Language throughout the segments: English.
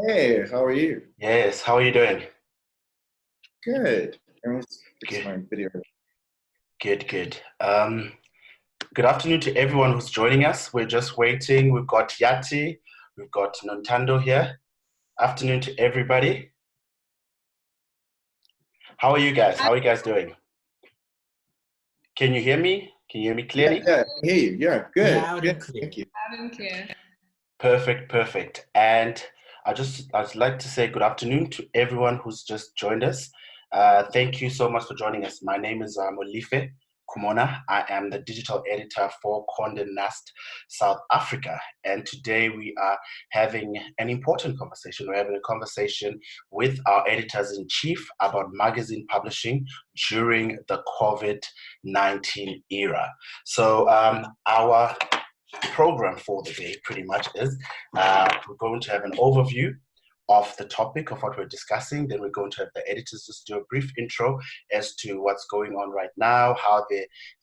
Hey, how are you? Yes, how are you doing? Good. Let me fix Good, my video. good, good. Good afternoon to everyone who's joining us. We're just waiting. We've got Yati, we've got Nontando here. Afternoon to everybody. How are you guys? How are you guys doing? Can you hear me? Can you hear me Yeah, clearly? yeah, I hear you. Yeah, good. Loud and Good. clear. Thank you. I don't care. Perfect, perfect. And I'd like to say good afternoon to everyone who's just joined us. Thank you so much for joining us. My name is Molife Kumona. I am the digital editor for Conde Nast, South Africa. And today we are having an important conversation. We're having a conversation with our editors-in-chief about magazine publishing during the COVID-19 era. So our program for the day pretty much is we're going to have an overview of the topic of what we're discussing. Then we're going to have the editors just do a brief intro as to what's going on right now, how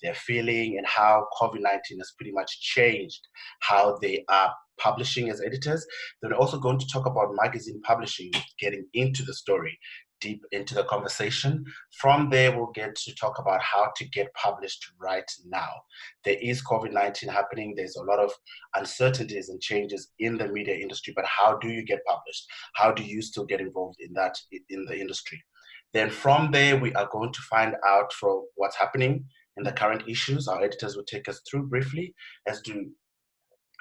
they're feeling, and how COVID-19 has pretty much changed how they are publishing as editors. Then we're also going to talk about magazine publishing, getting into the story, deep into the conversation. From there, we'll get to talk about how to get published right now. There is COVID-19 happening. There's a lot of uncertainties and changes in the media industry, but how do you get published? How do you still get involved in that in the industry? Then from there, we are going to find out from what's happening in the current issues. Our editors will take us through briefly as to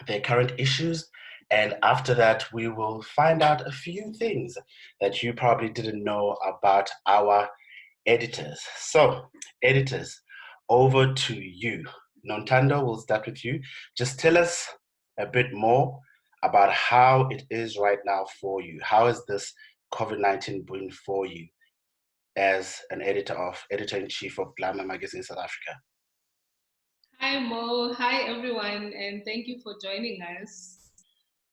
their current issues. And after that, we will find out a few things that you probably didn't know about our editors. So, editors, over to you. Nontando, we'll start with you. Just tell us a bit more about how it is right now for you. How has this COVID-19 been for you as an editor-in-chief of Glamour Magazine South Africa? Hi, Mo. Hi, everyone, and thank you for joining us.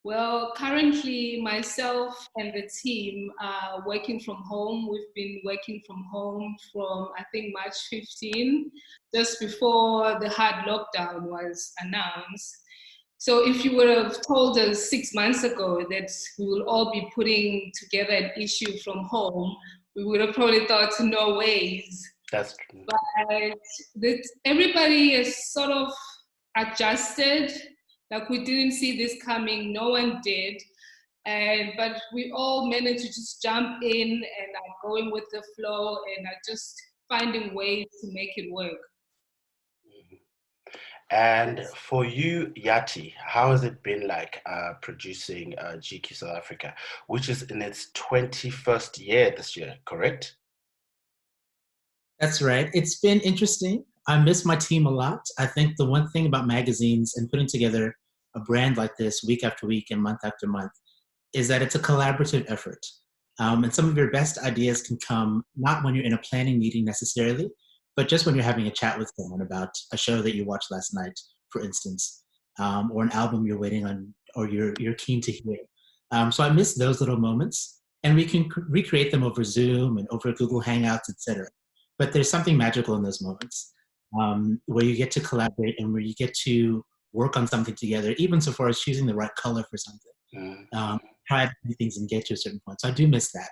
Well, currently, myself and the team are working from home. We've been working from home from, I think, March 15, just before the hard lockdown was announced. So if you would have told us 6 months ago that we will all be putting together an issue from home, we would have probably thought, no ways. That's true. But everybody is sort of adjusted. Like, we didn't see this coming, no one did. But we all managed to just jump in and are going with the flow and are just finding ways to make it work. And for you, Yati, how has it been like producing GQ South Africa, which is in its 21st year this year, correct? That's right. It's been interesting. I miss my team a lot. I think the one thing about magazines and putting together a brand like this week after week and month after month is that it's a collaborative effort. And some of your best ideas can come not when you're in a planning meeting necessarily, but just when you're having a chat with someone about a show that you watched last night, for instance, or an album you're waiting on or you're keen to hear. So I miss those little moments, and we can recreate them over Zoom and over Google Hangouts, etc. But there's something magical in those moments where you get to collaborate and where you get to work on something together, even so far as choosing the right color for something. Try many things and get to a certain point. So I do miss that.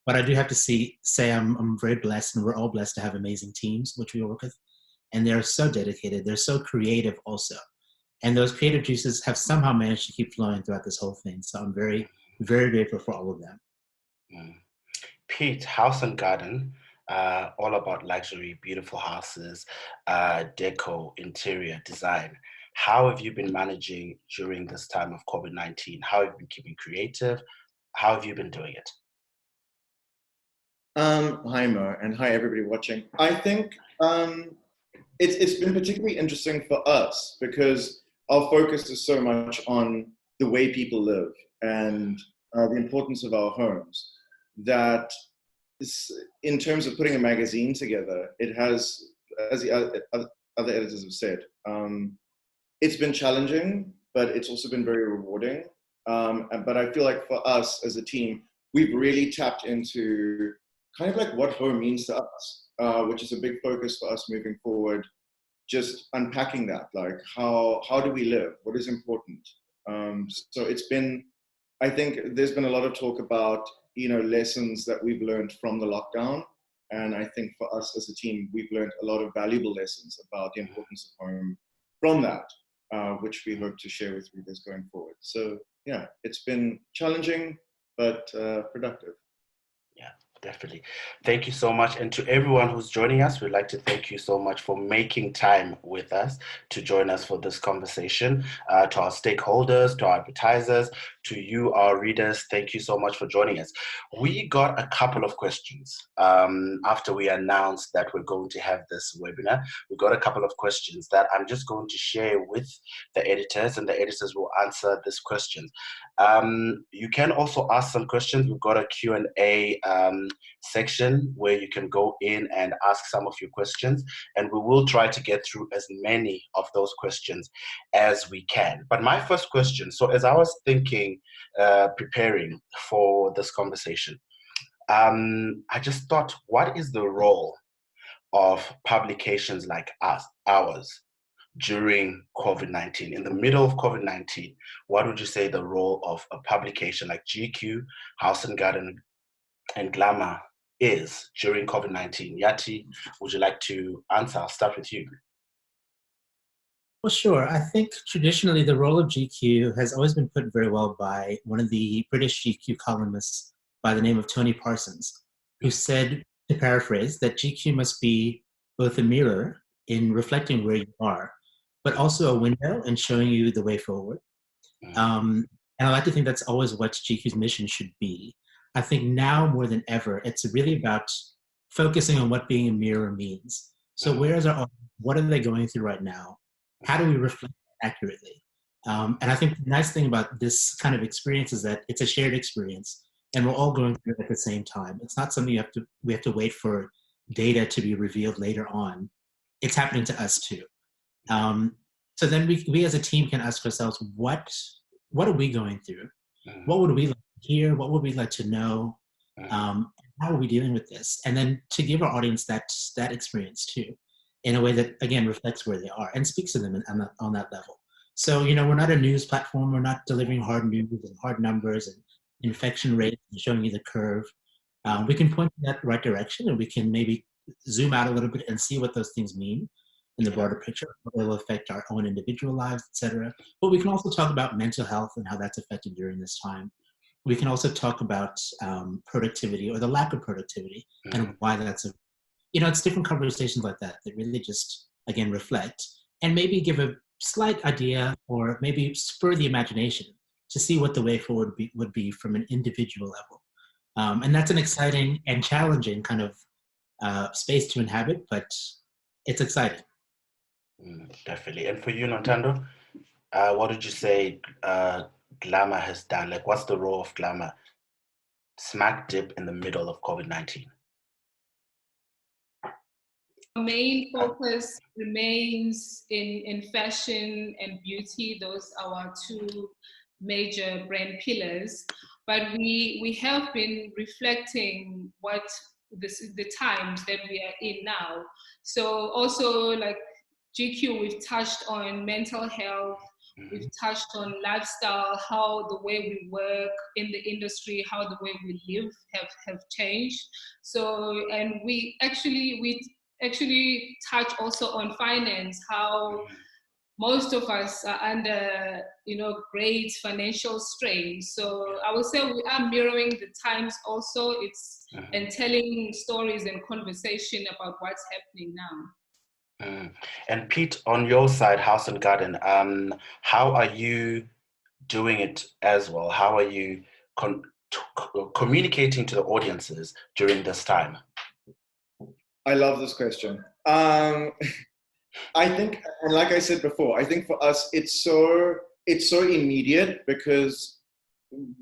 But I do have to say I'm very blessed, and we're all blessed to have amazing teams, which we work with. And they're so dedicated. They're so creative also. And those creative juices have somehow managed to keep flowing throughout this whole thing. So I'm very, very grateful for all of them. Piet, House and Garden, all about luxury, beautiful houses, deco, interior, design. How have you been managing during this time of COVID-19? How have you been keeping creative? How have you been doing it? Hi Mo, and hi everybody watching. I think it's been particularly interesting for us because our focus is so much on the way people live and the importance of our homes that in terms of putting a magazine together, it has, as the other editors have said, it's been challenging, but it's also been very rewarding. But I feel like for us as a team, we've really tapped into kind of like what home means to us, which is a big focus for us moving forward. Just unpacking that, like how do we live? What is important? So it's been I think there's been a lot of talk about, lessons that we've learned from the lockdown. And I think for us as a team, we've learned a lot of valuable lessons about the importance of home from that, which we hope to share with readers going forward. So yeah, it's been challenging, but productive. Yeah, definitely. Thank you so much. And to everyone who's joining us, we'd like to thank you so much for making time with us to join us for this conversation. To our stakeholders, to our advertisers, to you, our readers, thank you so much for joining us. We got a couple of questions after we announced that we're going to have this webinar. We got a couple of questions that I'm just going to share with the editors, and the editors will answer these questions. You can also ask some questions. We've got a Q&A section where you can go in and ask some of your questions, and we will try to get through as many of those questions as we can. But my first question, so as I was thinking, preparing for this conversation, I just thought, what is the role of publications like ours during COVID-19? In the middle of COVID-19, what would you say the role of a publication like GQ, House and Garden, and GLAMOUR is during COVID-19? Yati, would you like to answer? I'll start with you. Well, sure. I think traditionally the role of GQ has always been put very well by one of the British GQ columnists by the name of Tony Parsons, who said, to paraphrase, that GQ must be both a mirror in reflecting where you are, but also a window and showing you the way forward. And I like to think that's always what GQ's mission should be. I think now more than ever, it's really about focusing on what being a mirror means. So where is our audience? What are they going through right now? How do we reflect accurately? And I think the nice thing about this kind of experience is that it's a shared experience, and we're all going through it at the same time. It's not something we have to wait for data to be revealed later on. It's happening to us too. So then we as a team can ask ourselves, what are we going through? What would we like to hear? What would we like to know? How are we dealing with this? And then to give our audience that experience too, in a way that, again, reflects where they are and speaks to them on that level. So, we're not a news platform. We're not delivering hard news and hard numbers and infection rates and showing you the curve. We can point in that right direction, and we can maybe zoom out a little bit and see what those things mean in the broader picture, how they will affect our own individual lives, etc. But we can also talk about mental health and how that's affected during this time. We can also talk about productivity or the lack of productivity and why that's it's different conversations like that that really just, again, reflect and maybe give a slight idea or maybe spur the imagination to see what the way forward would be from an individual level. And that's an exciting and challenging kind of space to inhabit, but it's exciting. Definitely. And for you, Nontando, what did you say GLAMOUR has done? Like, what's the role of GLAMOUR smack dip in the middle of COVID-19? Main focus remains in fashion and beauty. Those are our two major brand pillars. But we have been reflecting what the times that we are in now. So also, like GQ, we've touched on mental health. We've touched on lifestyle, how the way we work in the industry, how the way we live have changed. So, and we actually touch also on finance, how most of us are under, great financial strain. So I would say we are mirroring the times also. It's and telling stories and conversation about what's happening now. And Pete, on your side, House and Garden, how are you doing it as well? How are you communicating to the audiences during this time? I love this question. I think, and like I said before, I think for us it's so immediate because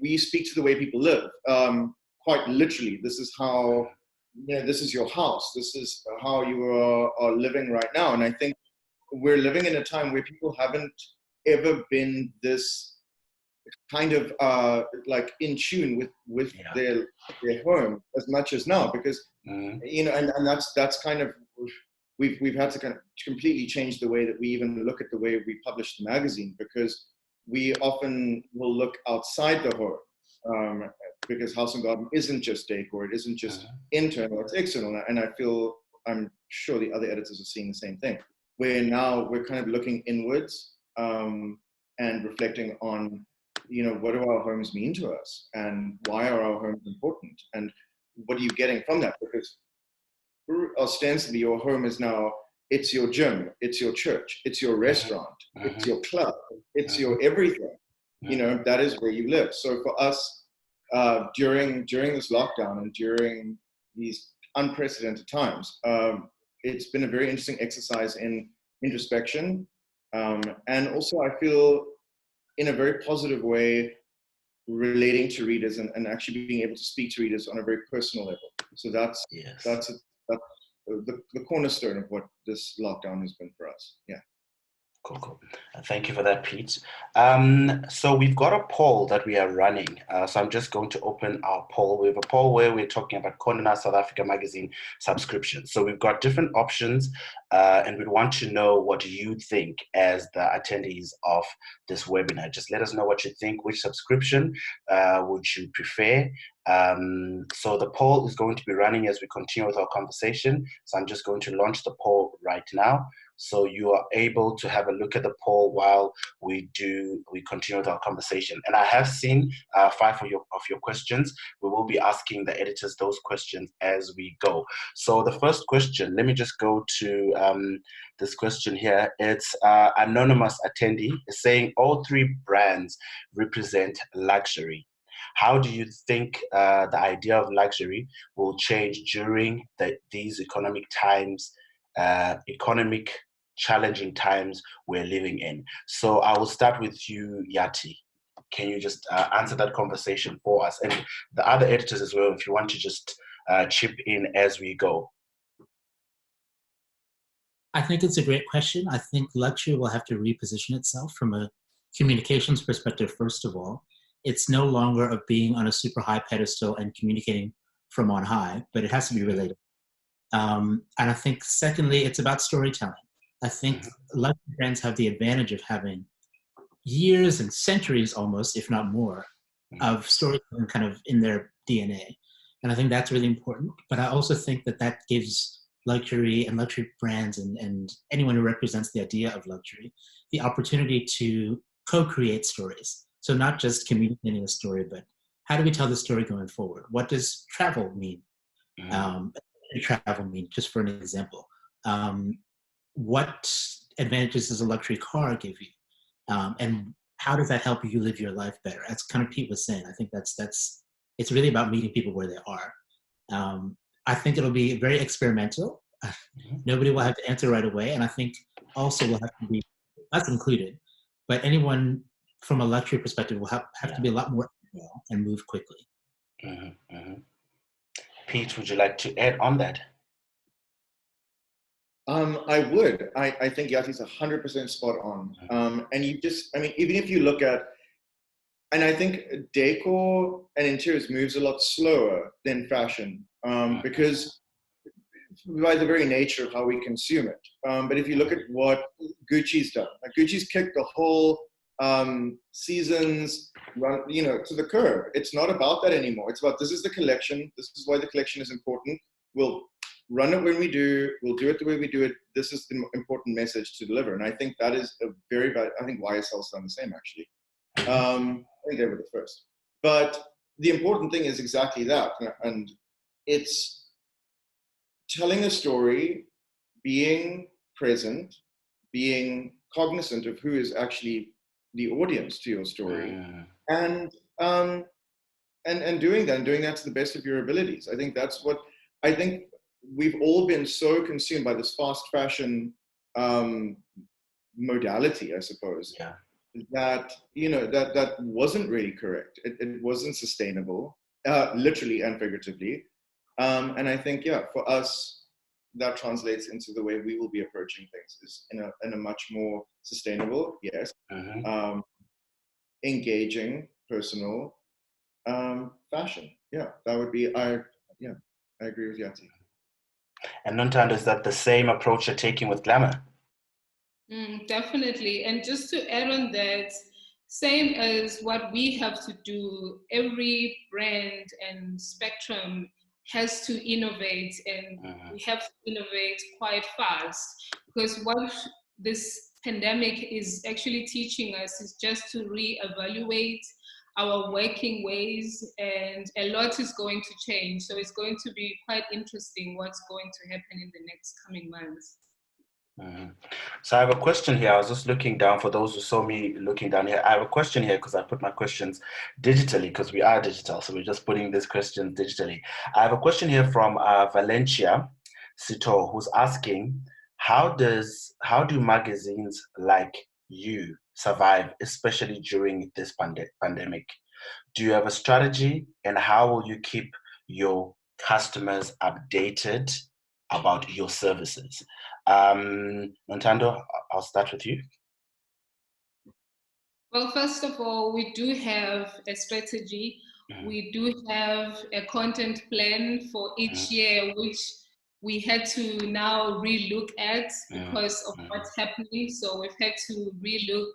we speak to the way people live. Quite literally, this is how, this is your house. This is how you are living right now. And I think we're living in a time where people haven't ever been this kind of like in tune with their home as much as now, because and that's kind of, we've had to kind of completely change the way that we even look at the way we publish the magazine, because we often will look outside the home, because House and Garden isn't just decor, it isn't just internal, it's external. And I'm sure the other editors are seeing the same thing, where now we're kind of looking inwards, and reflecting on, what do our homes mean to us, and why are our homes important, and what are you getting from that? Because ostensibly your home is now, it's your gym, it's your church, it's your restaurant, it's your club, it's your everything. That is where you live. So for us, during this lockdown and during these unprecedented times, it's been a very interesting exercise in introspection, and also I feel in a very positive way relating to readers and actually being able to speak to readers on a very personal level. So that's the cornerstone of what this lockdown has been for us. Yeah. Cool. Thank you for that, Pete. So we've got a poll that we are running. So I'm just going to open our poll. We have a poll where we're talking about Conde South Africa Magazine subscription. So we've got different options, and we want to know what you think as the attendees of this webinar. Just let us know what you think. Which subscription would you prefer? So the poll is going to be running as we continue with our conversation. So I'm just going to launch the poll right now, so you are able to have a look at the poll while we continue with our conversation. And I have seen 5 of your questions. We will be asking the editors those questions as we go. So the first question, let me just go to this question here. It's anonymous attendee is saying all 3 brands represent luxury. How do you think the idea of luxury will change during these economic challenging times we're living in? So I will start with you, Yati. Can you just answer that conversation for us? And the other editors as well, if you want to just chip in as we go. I think it's a great question. I think luxury will have to reposition itself from a communications perspective, first of all. It's no longer of being on a super high pedestal and communicating from on high, but it has to be related. And I think, secondly, it's about storytelling. I think luxury brands have the advantage of having years and centuries almost, if not more, of storytelling kind of in their DNA. And I think that's really important. But I also think that gives luxury and luxury brands and anyone who represents the idea of luxury the opportunity to co-create stories. So not just communicating a story, but how do we tell the story going forward? What does travel mean? Travel mean, just for an example? What advantages does a luxury car give you? And how does that help you live your life better? That's kind of Pete was saying. I think it's really about meeting people where they are. I think it'll be very experimental. Nobody will have to answer right away. And I think also will have to be, us included, but anyone from a luxury perspective will have to be a lot more agile and move quickly. Pete, would you like to add on that? I would. I think Yati's 100% spot on. And even if you look at, and I think decor and interiors moves a lot slower than fashion, because by the very nature of how we consume it. But if you look at what Gucci's done, like Gucci's kicked the whole seasons run, to the curb. It's not about that anymore. It's about, this is the collection. This is why the collection is important. We'll run it when we do. We'll do it the way we do it. This is the important message to deliver. And I think that is a very bad, I think YSL's done the same, actually. I think they were the first. But the important thing is exactly that. And it's telling a story, being present, being cognizant of who is actually the audience to your story, and doing that to the best of your abilities. I think that's what, I think we've all been so consumed by this fast fashion modality, I suppose, that, that wasn't really correct. It wasn't sustainable, literally and figuratively. And I think, for us, that translates into the way we will be approaching things, is in a much more sustainable, engaging, personal fashion. That would be, I agree with Yati. And Nontando, is that the same approach you're taking with Glamour? Definitely. And just to add on that, same as what we have to do. Every brand and spectrum has to innovate, and we have to innovate quite fast, because what this pandemic is actually teaching us is just to reevaluate our working ways, and a lot is going to change. So it's going to be quite interesting what's going to happen in the next coming months. So I have a question here. I was just looking down for those who saw me looking down here. I have a question here because I put my questions digitally, because we are digital. So we're just putting these questions digitally. I have a question here from Valencia Sito, who's asking, how do magazines like you survive, especially during this pandemic? Do you have a strategy, and how will you keep your customers updated about your services? Nontando, I'll start with you. Well, first of all, we do have a strategy. We do have a content plan for each year, which we had to now relook at because of what's happening. So we've had to relook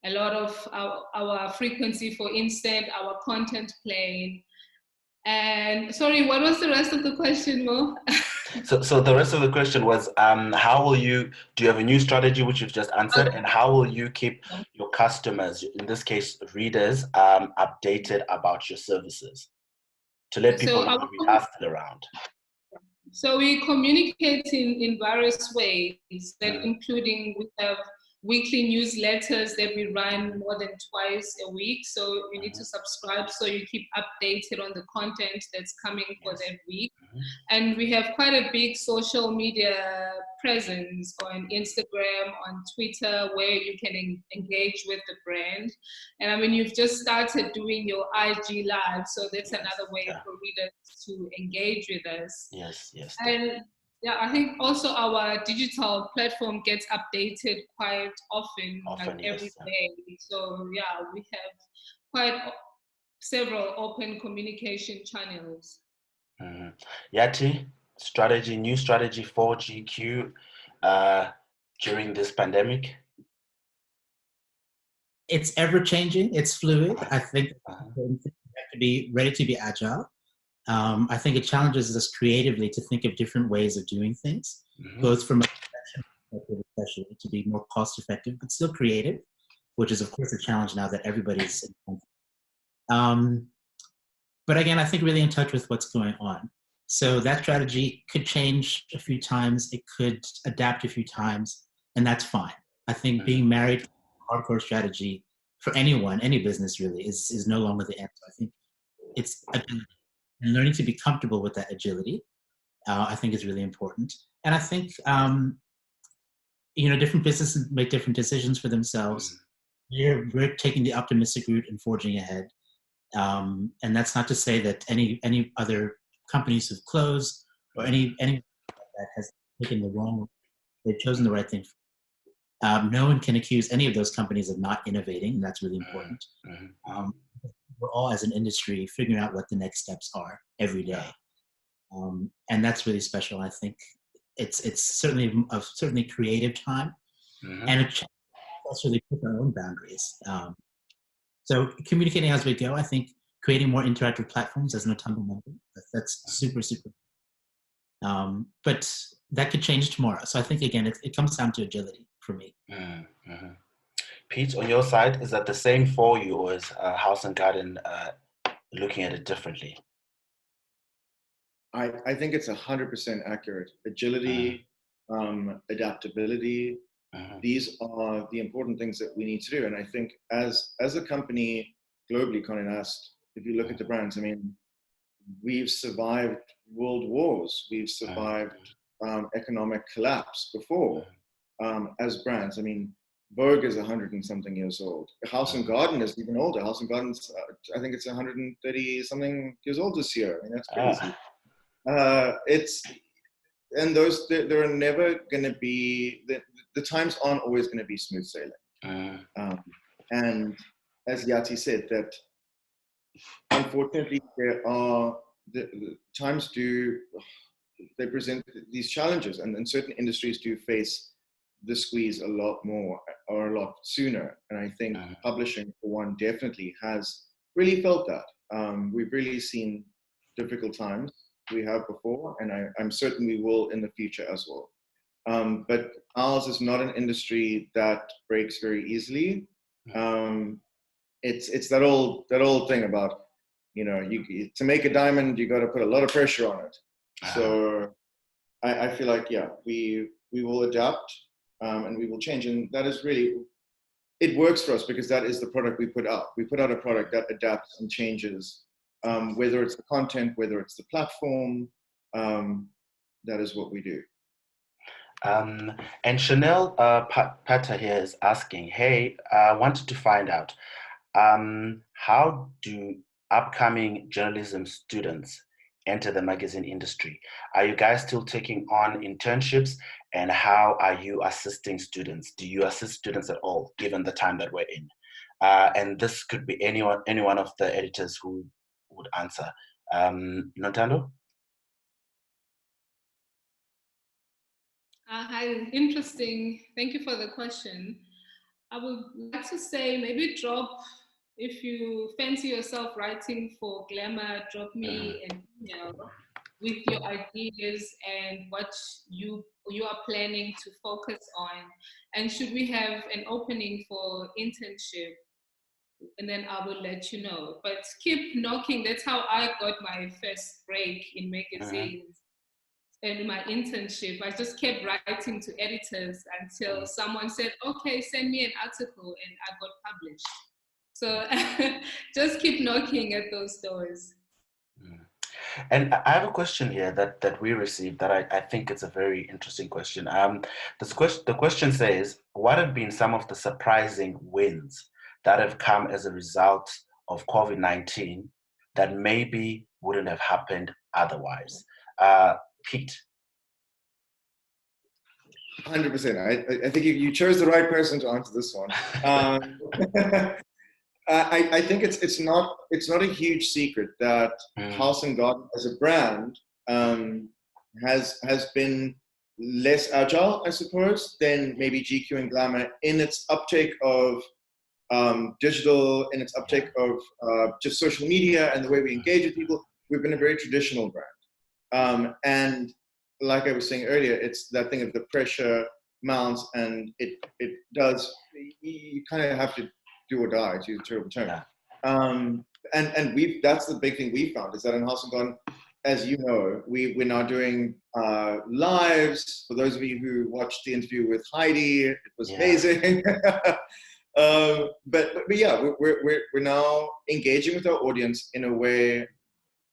a lot of our frequency, for instance, our content plan. And sorry, what was the rest of the question, Mo? So the rest of the question was, how will do you have a new strategy, which you've just answered, and how will you keep your customers, in this case, readers, updated about your services, to let people know we are still around? So we communicate in various ways, that including we have weekly newsletters that we run more than twice a week. So you need to subscribe so you keep updated on the content that's coming for that week. And we have quite a big social media presence on Instagram, on Twitter, where you can engage with the brand. And I mean, you've just started doing your IG live, so that's another way for readers to engage with us. Yes. And yeah, I think also our digital platform gets updated quite often, like every day. So yeah, we have quite several open communication channels. Yati, new strategy for GQ during this pandemic? It's ever changing. It's fluid. I think we have to be ready to be agile. I think it challenges us creatively to think of different ways of doing things, both from a perspective, especially to be more cost effective, but still creative, which is of course a challenge now that everybody's but again, I think really in touch with what's going on. So that strategy could change a few times. It could adapt a few times, and that's fine. I think being married to a hardcore strategy for anyone, any business really, is no longer the answer. I think it's agility. And learning to be comfortable with that agility, I think is really important. And I think, different businesses make different decisions for themselves. We're taking the optimistic route and forging ahead. And that's not to say that any other companies who've closed or any that has taken the wrong, they've chosen the right thing. No one can accuse any of those companies of not innovating, and that's really important. We're all, as an industry, figuring out what the next steps are every day, and that's really special. I think it's certainly a certainly creative time, and it also really puts our own boundaries. So communicating as we go, I think creating more interactive platforms, as Nontando mentioned, that's super. But that could change tomorrow. So I think, again, it comes down to agility for me. Piet, on your side, is that the same for you, or is House and Garden looking at it differently? I think it's 100% accurate. Agility, adaptability, these are the important things that we need to do. And I think as a company globally, Conde and Nast, if you look at the brands, I mean, we've survived world wars. We've survived economic collapse before as brands. I mean, Vogue is 100 and something years old. House and Garden is even older. House and Garden's, I think it's 130 something years old this year. I mean, that's crazy. And there are never going to be, the times aren't always going to be smooth sailing. And as Yati said, that unfortunately there are, the times they present these challenges, and certain industries do face the squeeze a lot more or a lot sooner. And I think publishing, for one, definitely has really felt that. We've really seen difficult times we have before, and I'm certain we will in the future as well. But ours is not an industry that breaks very easily. It's that old thing about, you know, to make a diamond, you got to put a lot of pressure on it. So I feel like, yeah, we will adapt, and we will change, and that is really, it works for us because that is the product we put out. We put out a product that adapts and changes, whether it's the content, whether it's the platform. That is what we do. And Chanel Pata here is asking, hey, I wanted to find out, how do upcoming journalism students enter the magazine industry? Are you guys still taking on internships, and how are you assisting students? Do you assist students at all, given the time that we're in? And this could be any one of the editors who would answer. Nontando? Hi, interesting. Thank you for the question. I would like to say maybe if you fancy yourself writing for Glamour, drop me an email with your ideas and what you are planning to focus on. And should we have an opening for internship, and then I will let you know. But keep knocking. That's how I got my first break in magazines. And my internship, I just kept writing to editors until someone said, okay, send me an article, and I got published. So just keep knocking at those doors. And I have a question here that we received that I think it's a very interesting question. The question says, what have been some of the surprising wins that have come as a result of COVID-19 that maybe wouldn't have happened otherwise? Piet. 100%. I think you chose the right person to answer this one. I think it's not a huge secret that House and Garden as a brand has been less agile, I suppose, than maybe GQ and Glamour in its uptake of digital, in its uptake of just social media and the way we engage with people. We've been a very traditional brand. And like I was saying earlier, it's that thing of the pressure mounts, and it does, you kind of have to do or die, to use a terrible term. And that's the big thing we found, is that in House and Garden, as you know, we're now doing lives. For those of you who watched the interview with Heidi, it was amazing. But yeah, we're now engaging with our audience in a way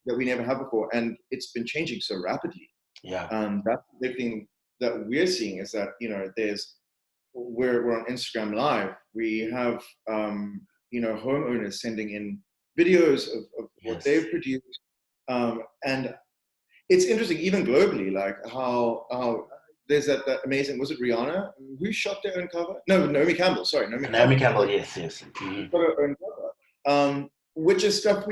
that we never have before, and it's been changing so rapidly. That's the big thing that we're seeing, is that, you know, we're on Instagram Live. We have homeowners sending in videos of what they've produced, and it's interesting, even globally, like how there's that amazing, was it Rihanna who shot their own cover? No, Naomi Campbell. Sorry, Naomi Campbell. Yes. Shot her own cover, which is stuff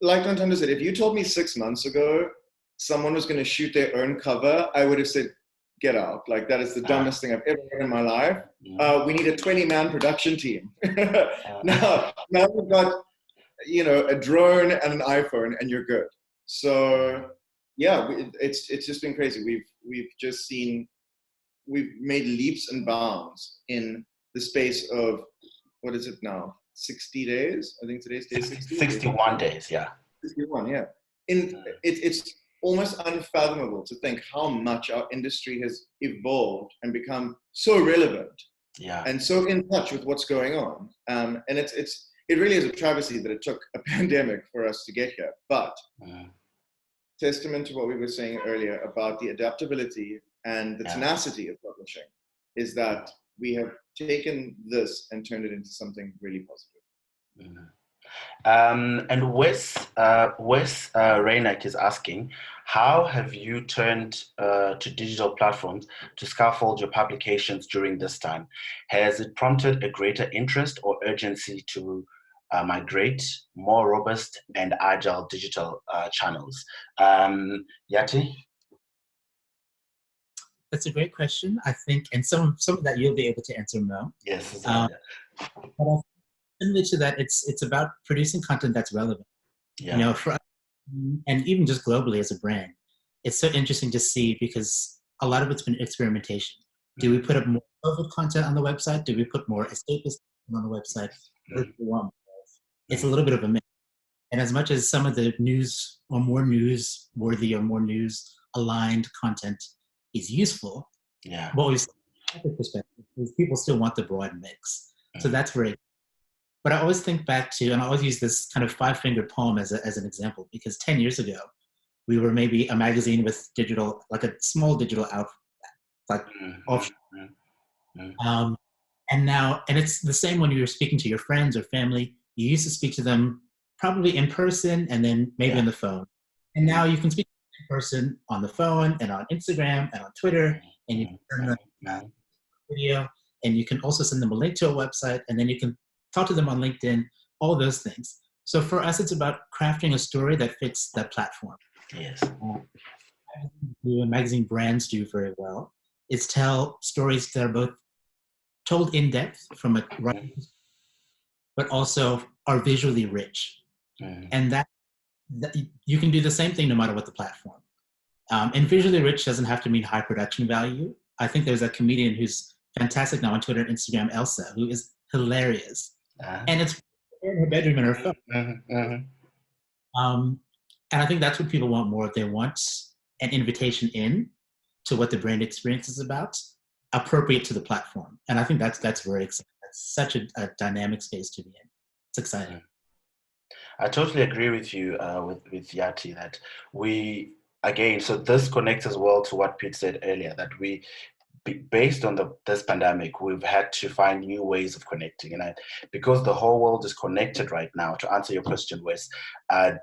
like Nontando said, if you told me 6 months ago someone was going to shoot their own cover, I would have said, get out. Like, that is the dumbest thing I've ever heard in my life. We need a 20-man production team. Now we've got, you know, a drone and an iPhone, and you're good. So yeah, it's just been crazy. We've made leaps and bounds in the space of, what is it now? 60 days? I think today's day 61 days, yeah. 61, yeah. It's almost unfathomable to think how much our industry has evolved and become so relevant, and so in touch with what's going on. And it really is a travesty that it took a pandemic for us to get here. But testament to what we were saying earlier about the adaptability and the tenacity of publishing is that we have taken this and turned it into something really positive. And Wes Raynack is asking, how have you turned to digital platforms to scaffold your publications during this time? Has it prompted a greater interest or urgency to migrate more robust and agile digital channels? Yati? That's a great question, I think, and some of that you'll be able to answer, Mo. Yes. But I similar to that, it's about producing content that's relevant. Yeah. You know, for us, and even just globally as a brand, it's so interesting to see because a lot of it's been experimentation. Do we put up more COVID content on the website? Do we put more escapist content on the website? What do we want more of? It's a little bit of a mix. And as much as some of the news or more news-worthy or more news-aligned content is useful, Yeah. what we've seen from the perspective is people still want the broad mix. So that's very. But I always think back to, and I always use this kind of five-fingered poem as an example, because 10 years ago, we were maybe a magazine with digital, like a small digital outfit, like offshore. And now, and it's the same when you're speaking to your friends or family. You used to speak to them probably in person and then maybe on the phone. And now you can speak to them in person on the phone and on Instagram and on Twitter, and you can send them a video, and you can also send them a link to a website, and then you can talk to them on LinkedIn, all those things. So for us, it's about crafting a story that fits that platform. Yes. Magazine brands do very well is tell stories that are both told in depth from a writing, but also are visually rich. And that you can do the same thing no matter what the platform. And visually rich doesn't have to mean high production value. I think there's a comedian who's fantastic now on Twitter and Instagram, Elsa, who is hilarious. And it's in her bedroom in her phone. And I think that's what people want more of. They want an invitation in to what the brand experience is about, appropriate to the platform. And I think that's very exciting. That's such a dynamic space to be in. It's exciting. I totally agree with you, with Yati, that we, again, so this connects as well to what Pete said earlier, that we, based on this pandemic, we've had to find new ways of connecting. And because the whole world is connected right now, to answer your question, Wes,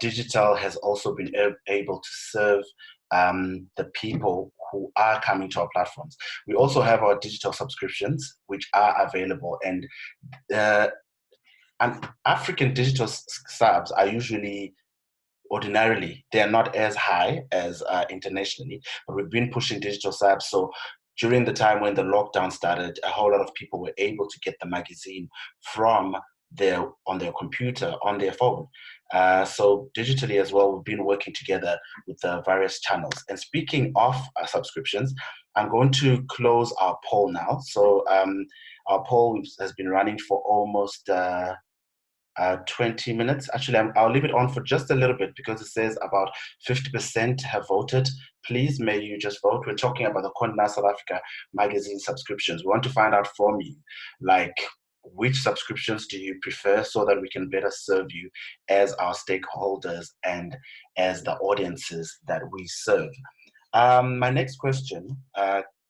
digital has also been able to serve the people who are coming to our platforms. We also have our digital subscriptions, which are available. And African digital subs are usually, ordinarily, they are not as high as internationally, but we've been pushing digital subs. So during the time when the lockdown started, a whole lot of people were able to get the magazine from on their computer, on their phone. So digitally as well, we've been working together with the various channels. And speaking of subscriptions, I'm going to close our poll now. So our poll has been running for almost 20 minutes. Actually, I'll leave it on for just a little bit because it says about 50% have voted. Please, may you just vote. We're talking about the Conde South Africa magazine subscriptions. We want to find out from you, like, which subscriptions do you prefer so that we can better serve you as our stakeholders and as the audiences that we serve. My next question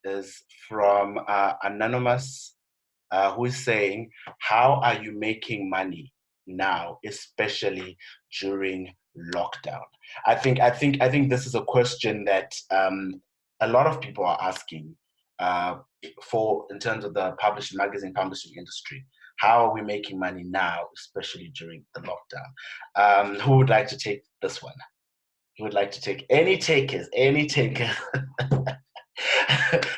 is from Anonymous, who is saying, how are you making money now, especially during lockdown? I think this is a question that a lot of people are asking in terms of the magazine publishing industry. How are we making money now, especially during the lockdown? Who would like to take this one? Who would like to take any takers? Any taker?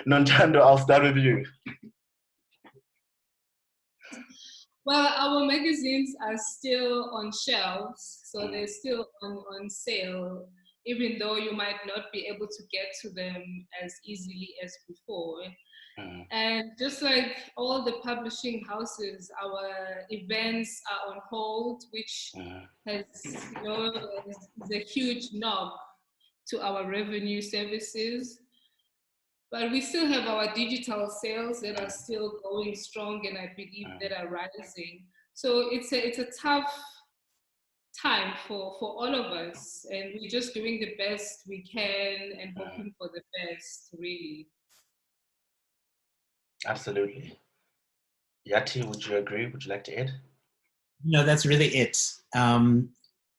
Nontando, I'll start with you. Well, our magazines are still on shelves, so they're still on sale, even though you might not be able to get to them as easily as before. And just like all the publishing houses, our events are on hold, which has, is a huge knock to our revenue services. But we still have our digital sales that are still going strong, and I believe that are rising. So it's a tough time for all of us, and we're just doing the best we can and hoping for the best, really. Absolutely. Yati, would you agree? Would you like to add? No, that's really it.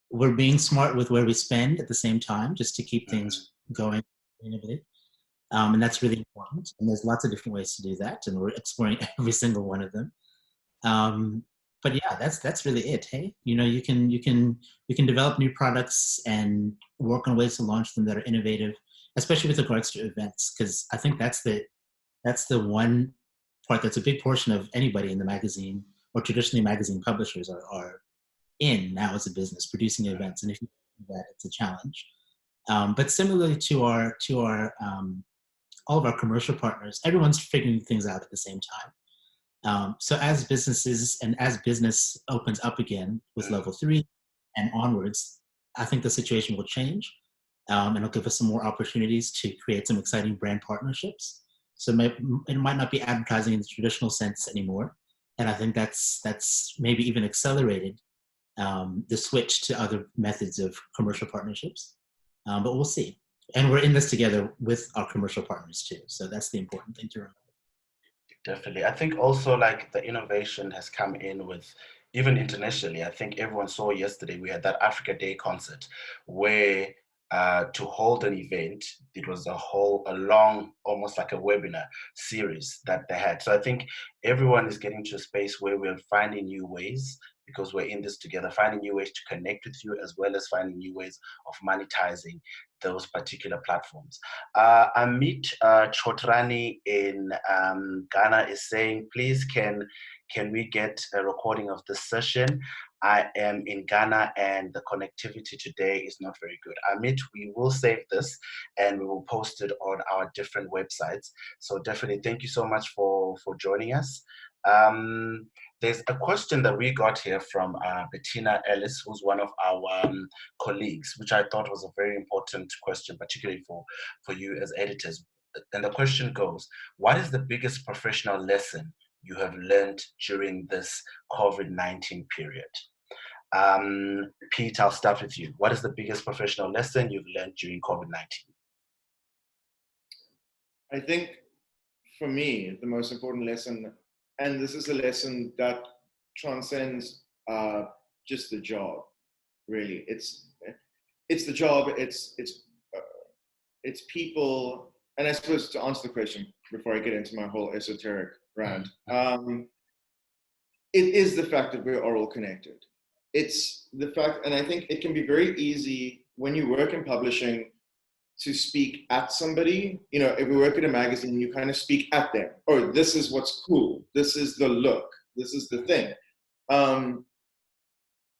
We're being smart with where we spend at the same time, just to keep things going sustainably. And that's really important. And there's lots of different ways to do that, and we're exploring every single one of them. but yeah, that's really it. Hey, you can develop new products and work on ways to launch them that are innovative, especially with regards to events, because I think that's the one part that's a big portion of anybody in the magazine, or traditionally magazine publishers are in now as a business, producing events. And if you do that, it's a challenge. But similarly to our all of our commercial partners, everyone's figuring things out at the same time. So as businesses and as business opens up again with level 3 and onwards, I think the situation will change, and it'll give us some more opportunities to create some exciting brand partnerships. So it might not be advertising in the traditional sense anymore, and I think that's maybe even accelerated the switch to other methods of commercial partnerships. But we'll see. And we're in this together with our commercial partners too. So that's the important thing to remember. Definitely. I think also like the innovation has come in with, even internationally, I think everyone saw yesterday, we had that Africa Day concert where to hold an event, it was a long, almost like a webinar series that they had. So I think everyone is getting to a space where we're finding new ways, because we're in this together, finding new ways to connect with you, as well as finding new ways of monetizing those particular platforms. Amit Chotrani in Ghana is saying, please can we get a recording of this session? I am in Ghana and the connectivity today is not very good. Amit, we will save this and we will post it on our different websites. So definitely thank you so much for joining us. There's a question that we got here from Bettina Ellis, who's one of our colleagues, which I thought was a very important question, particularly for you as editors. And the question goes, what is the biggest professional lesson you have learned during this COVID-19 period? Pete, I'll start with you. What is the biggest professional lesson you've learned during COVID-19? I think for me, the most important lesson, and this is a lesson that transcends just the job, really. It's the job, it's people, and I suppose to answer the question before I get into my whole esoteric rant, it is the fact that we are all connected. It's the fact, and I think it can be very easy when you work in publishing to speak at somebody. You know, if we work at a magazine, you kind of speak at them. Oh, this is what's cool. This is the look. This is the thing.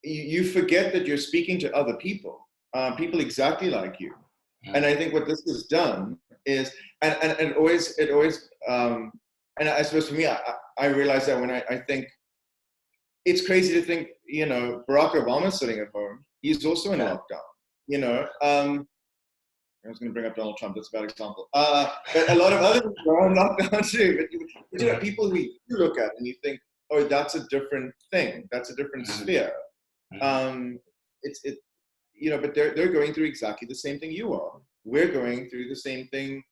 You forget that you're speaking to other people, people exactly like you. And I think what this has done is, and it always, and I suppose for me, I realize that when I think, it's crazy to think, you know, Barack Obama's sitting at home. He's also in lockdown, you know. I was going to bring up Donald Trump. That's a bad example. But a lot of other people are on lockdown too. But you know, people who you look at and you think, oh, that's a different thing. That's a different sphere. You know, but they're going through exactly the same thing you are. We're going through the same thing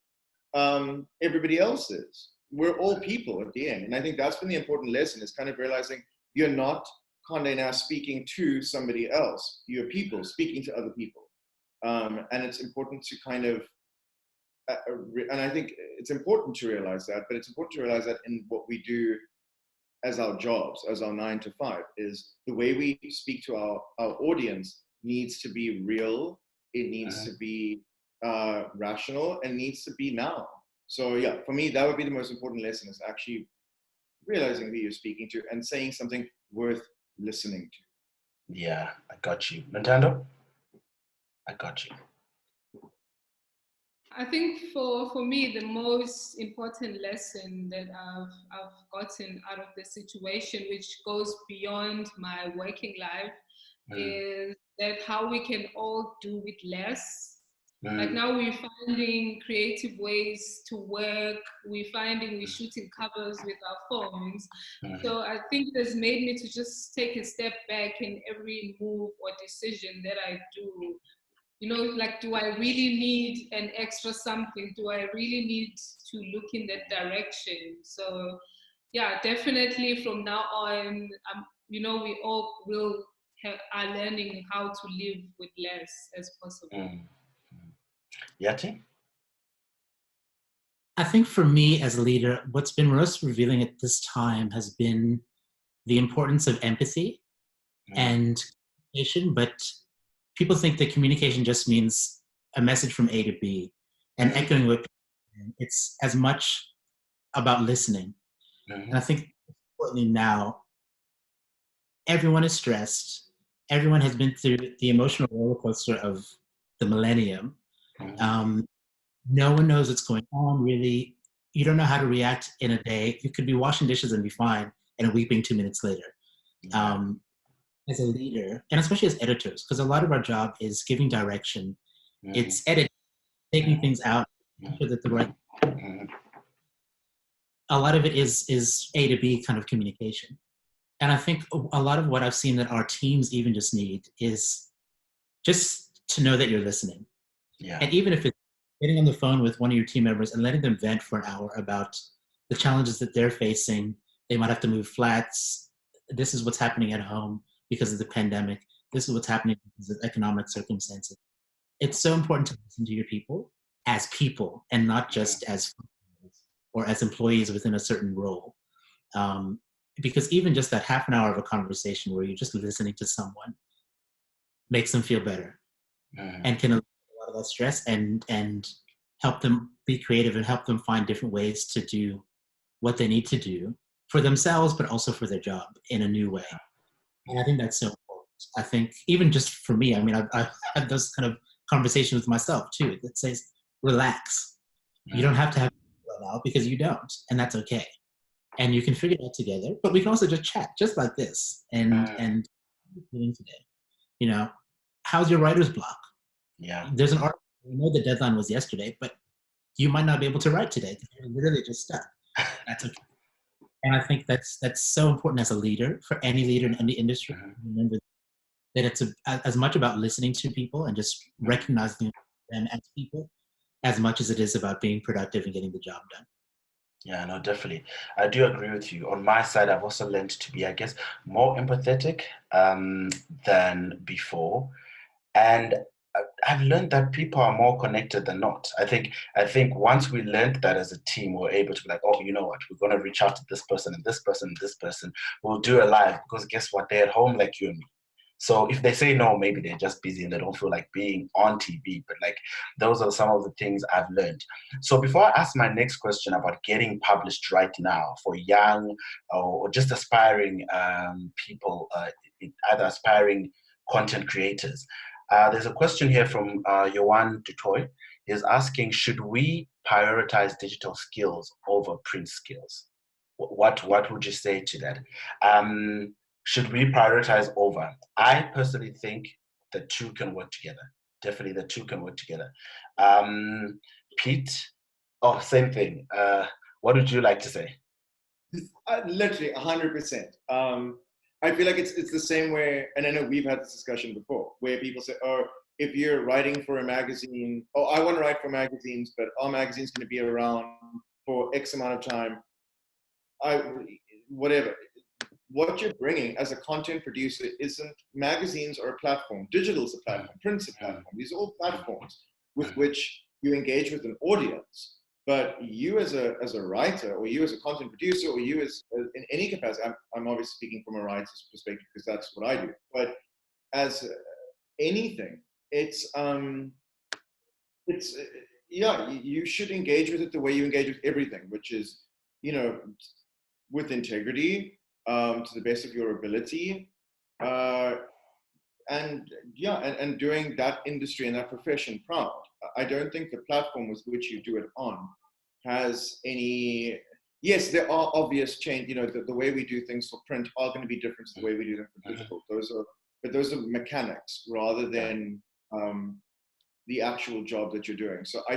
everybody else is. We're all people at the end. And I think that's been the important lesson, is kind of realizing you're not Conde Nast speaking to somebody else. You're people speaking to other people. And it's important to kind of, and I think it's important to realize that, but it's important to realize that in what we do as our jobs, as our 9 to 5, is the way we speak to our audience needs to be real. It needs to be rational, and needs to be now. So yeah, for me, that would be the most important lesson, is actually realizing who you're speaking to and saying something worth listening to. Yeah, I got you. Nontando? I got you. I think for me, the most important lesson that I've gotten out of the situation, which goes beyond my working life, is that how we can all do with less. Like now we're finding creative ways to work. We're shooting covers with our phones. So I think it has made me to just take a step back in every move or decision that I do. You know, like, do I really need an extra something? Do I really need to look in that direction? So yeah, definitely from now on, you know, we all are learning how to live with less as possible. Yati? I think for me as a leader, what's been most revealing at this time has been the importance of empathy and communication, but people think that communication just means a message from A to B. And echoing what it's as much about listening. And I think importantly now, everyone is stressed. Everyone has been through the emotional roller coaster of the millennium. No one knows what's going on, really. You don't know how to react in a day. You could be washing dishes and be fine, and weeping 2 minutes later. As a leader, and especially as editors, because a lot of our job is giving direction. It's editing, taking things out, so that the right. A lot of it is A to B kind of communication. And I think a lot of what I've seen that our teams even just need is just to know that you're listening. Yeah. And even if it's getting on the phone with one of your team members and letting them vent for an hour about the challenges that they're facing, they might have to move flats. This is what's happening at home because of the pandemic. This is what's happening because of economic circumstances. It's so important to listen to your people and not just as or as employees within a certain role. Because even just that half an hour of a conversation where you're just listening to someone makes them feel better and can alleviate a lot of that stress and help them be creative and help them find different ways to do what they need to do for themselves, but also for their job in a new way. And I think that's so important. I think even just for me, I mean, I've had those kind of conversations with myself too, that says, relax. You don't have to have it right now because you don't, and that's okay. And you can figure it out together, but we can also just chat just like this and today, you know, how's your writer's block? Yeah. There's an article, we know the deadline was yesterday, but you might not be able to write today because you're literally just stuck. That's okay. And I think that's so important as a leader, for any leader in any industry. Remember that it's as much about listening to people and just recognizing them as people as much as it is about being productive and getting the job done. Yeah, no, definitely. I do agree with you. On my side, I've also learned to be, I guess, more empathetic than before. And I've learned that people are more connected than not. I think once we learned that as a team, we're able to be like, oh, you know what, we're going to reach out to this person and this person and this person. We'll do a live because guess what? They're at home like you and me. So if they say no, maybe they're just busy and they don't feel like being on TV. But like, those are some of the things I've learned. So before I ask my next question about getting published right now for young or just aspiring people, either aspiring content creators, there's a question here from Yohan Dutoy. He's asking, should we prioritize digital skills over print skills? What would you say to that? Should we prioritize over? I personally think the two can work together. Definitely the two can work together. Pete, same thing. What would you like to say? Literally 100%. I feel like it's the same way, and I know we've had this discussion before, where people say, oh, if you're writing for a magazine, I want to write for magazines, but our magazine's going to be around for X amount of time. Whatever. What you're bringing as a content producer isn't, magazines are a platform, digital's a platform, print's a platform. These are all platforms with which you engage with an audience. But you as a writer, or you as a content producer, or you as in any capacity, I'm obviously speaking from a writer's perspective because that's what I do. But as anything, you should engage with it the way you engage with everything, which is, with integrity, to the best of your ability, and doing that industry and that profession proud. I don't think the platform with which you do it on has any. Yes, there are obvious change. The way we do things for print are going to be different to the way we do them for digital. Those are mechanics rather than the actual job that you're doing. So I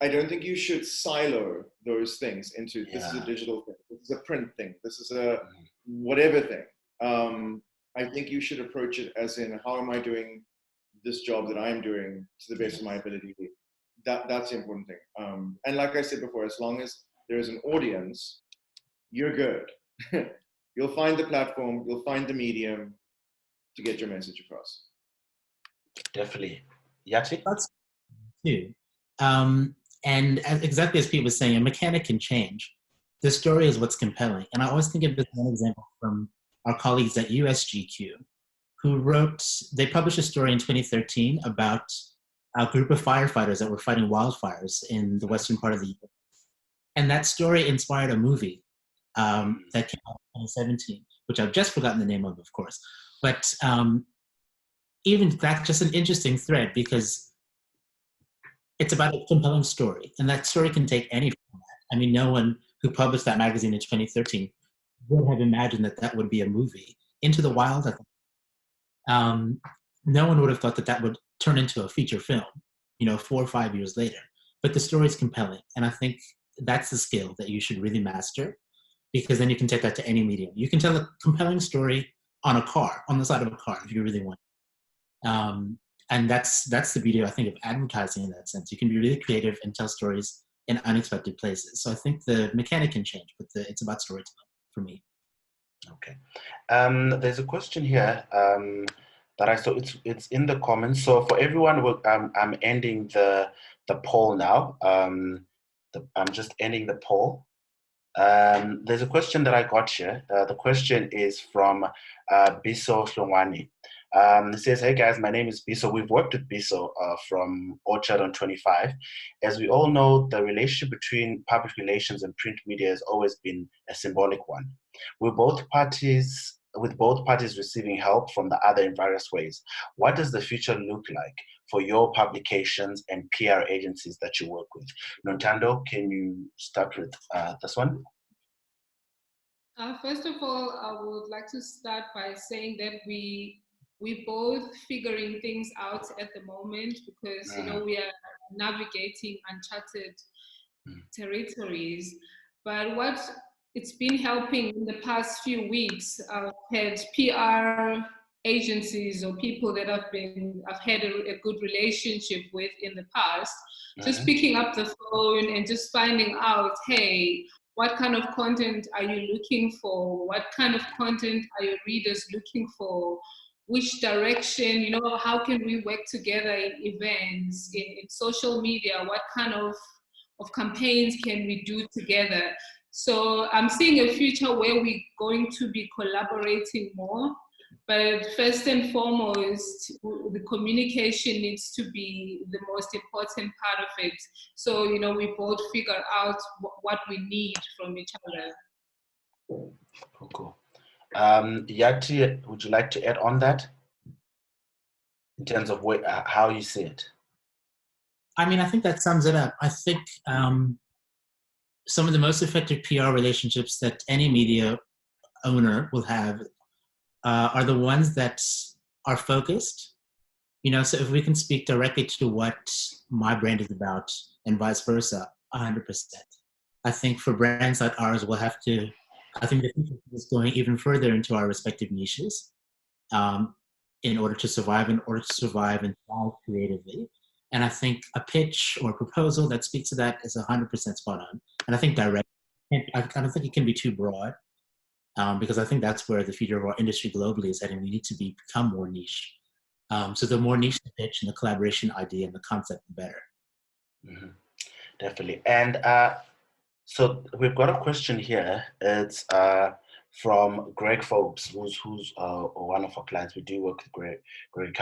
don't think you should silo those things into this is a digital thing, this is a print thing, this is a whatever thing. I think you should approach it as in, how am I doing this job that I'm doing to the best of my ability? That's the important thing. And like I said before, as long as there's an audience, you're good. You'll find the platform, you'll find the medium to get your message across. Definitely. Yati? That's too. And exactly as Pete was saying, a mechanic can change. the story is what's compelling. And I always think of this one example from our colleagues at USGQ, who they published a story in 2013 about a group of firefighters that were fighting wildfires in the western part of the US. And that story inspired a movie that came out in 2017, which I've just forgotten the name of course. But even that's just an interesting thread because it's about a compelling story, and that story can take any format. I mean, no one who published that magazine in 2013 would have imagined that that would be a movie. Into the Wild, I think. No one would have thought that that would turn into a feature film, 4 or 5 years later. But the story is compelling, and I think that's the skill that you should really master, because then you can take that to any medium. You can tell a compelling story on a car, on the side of a car, if you really want. And that's the beauty, I think, of advertising in that sense. You can be really creative and tell stories in unexpected places. So I think the mechanic can change, but it's about storytelling for me. Okay. There's a question here that I saw. It's in the comments. So for everyone, I'm ending the poll now. I'm just ending the poll. There's a question that I got here. The question is from Biso Hlongwane. It says, hey guys, my name is Biso. We've worked with Biso from Orchard on 25. As we all know, the relationship between public relations and print media has always been a symbolic one, with both parties receiving help from the other in various ways. What does the future look like for your publications and PR agencies that you work with? Nontando, can you start with this one? First of all, I would like to start by saying that we both figuring things out at the moment, because we are navigating uncharted territories. But what it's been helping in the past few weeks, I've had PR agencies or people that I've had a good relationship with in the past, just picking up the phone and just finding out, hey, what kind of content are you looking for? What kind of content are your readers looking for? Which direction, how can we work together in events, in social media? What kind of campaigns can we do together? So I'm seeing a future where we're going to be collaborating more. But first and foremost, the communication needs to be the most important part of it. So, we both figure out what we need from each other. Cool. Yati, would you like to add on that in terms of how you see it? I mean, I think that sums it up. I think some of the most effective PR relationships that any media owner will have are the ones that are focused. So if we can speak directly to what my brand is about and vice versa, 100%. I think for brands like ours, I think the future is going even further into our respective niches in order to survive and thrive creatively. And I think a pitch or a proposal that speaks to that is 100% spot on. And I think I don't think it can be too broad because I think that's where the future of our industry globally is heading. We need to become more niche. So the more niche the pitch and the collaboration idea and the concept, the better. Mm-hmm. Definitely. And so we've got a question here. It's from Greg Forbes, who's one of our clients. We do work with Greg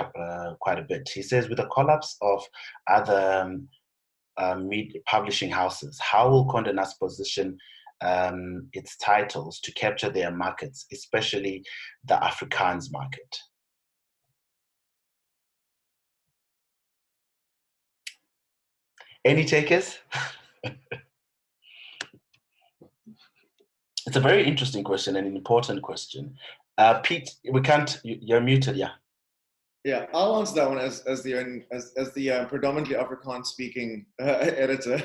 quite a bit. He says, with the collapse of other media publishing houses, how will Conde Nast position its titles to capture their markets, especially the Afrikaans market? Any takers? It's a very interesting question and an important question. Piet, you're muted, yeah. Yeah, I'll answer that one as the predominantly Afrikaans speaking editor.